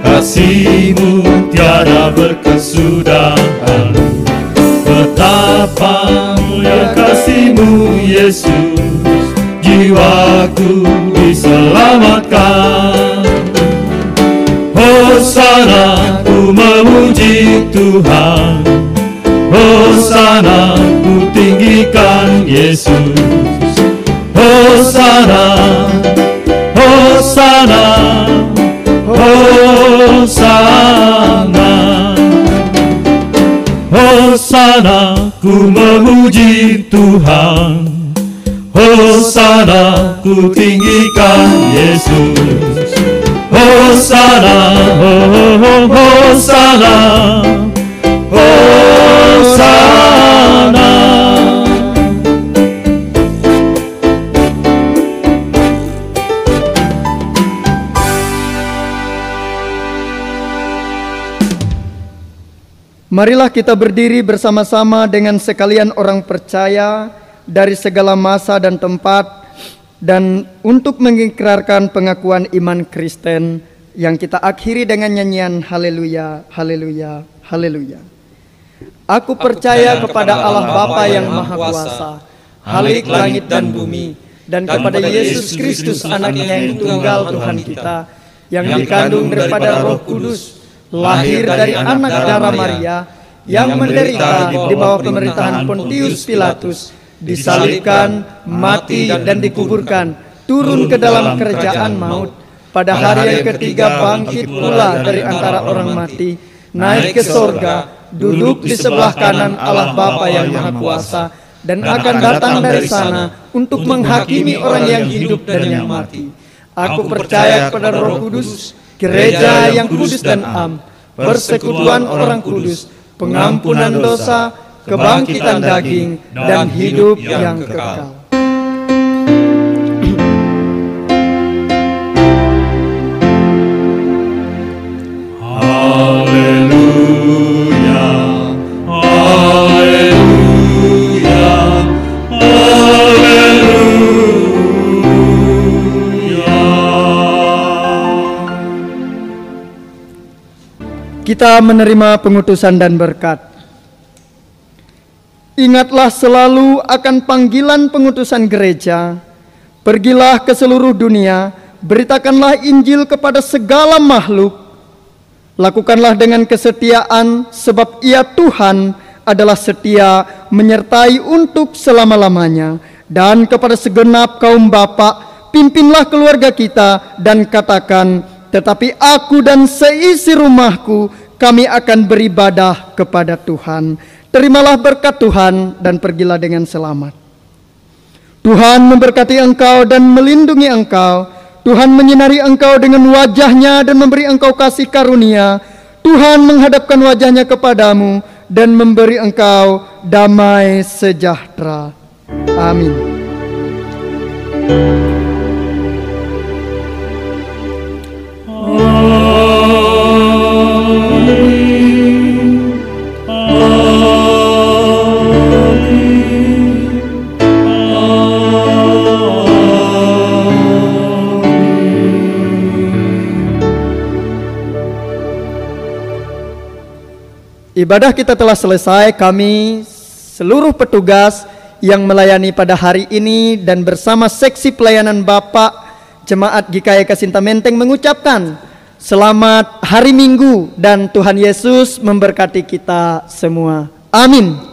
kasih-Mu tiada berkesudahan. Betapa mulia kasih-Mu Yesus, jiwaku diselamatkan. Hosana, ku memuji Tuhan. Hosana, ku tinggikan Yesus. Hosana, Hosana, Hosana. Hosana, ku memuji Tuhan. Hosana, ku tinggikan Yesus. Hosana, Hosana, Hosana. Marilah kita berdiri bersama-sama dengan sekalian orang percaya dari segala masa dan tempat, dan untuk mengikrarkan pengakuan iman Kristen yang kita akhiri dengan nyanyian Haleluya, Haleluya, Haleluya. Aku percaya kepada Allah Bapa yang Maha Kuasa, Halik langit dan bumi, dan kepada Yesus Kristus anaknya yang tunggal Tuhan kita, yang dikandung daripada Roh Kudus, lahir dari anak darah Maria, yang menderita di bawah pemerintahan Pontius Pilatus, disalibkan, mati dan dikuburkan, turun ke dalam kerajaan maut, pada hari yang ketiga bangkit pula dari antara orang mati, naik ke sorga, duduk di sebelah kanan Allah Bapa yang Maha Kuasa, dan akan datang dari sana untuk menghakimi orang yang hidup dan yang mati. Aku percaya kepada Roh Kudus, gereja yang kudus dan am, persekutuan orang kudus, pengampunan dosa, kebangkitan daging, dan hidup yang kekal. Kita menerima pengutusan dan berkat. Ingatlah selalu akan panggilan pengutusan gereja. Pergilah ke seluruh dunia, beritakanlah Injil kepada segala makhluk. Lakukanlah dengan kesetiaan, sebab Ia Tuhan adalah setia menyertai untuk selama-lamanya. Dan kepada segenap kaum bapa, pimpinlah keluarga kita dan katakan, tetapi aku dan seisi rumahku, kami akan beribadah kepada Tuhan. Terimalah berkat Tuhan dan pergilah dengan selamat. Tuhan memberkati engkau dan melindungi engkau. Tuhan menyinari engkau dengan wajah-Nya dan memberi engkau kasih karunia. Tuhan menghadapkan wajah-Nya kepadamu dan memberi engkau damai sejahtera. Amin. Ibadah kita telah selesai. Kami seluruh petugas yang melayani pada hari ini dan bersama seksi pelayanan Bapak Jemaat GKI Kasinta Menteng mengucapkan selamat hari Minggu dan Tuhan Yesus memberkati kita semua. Amin.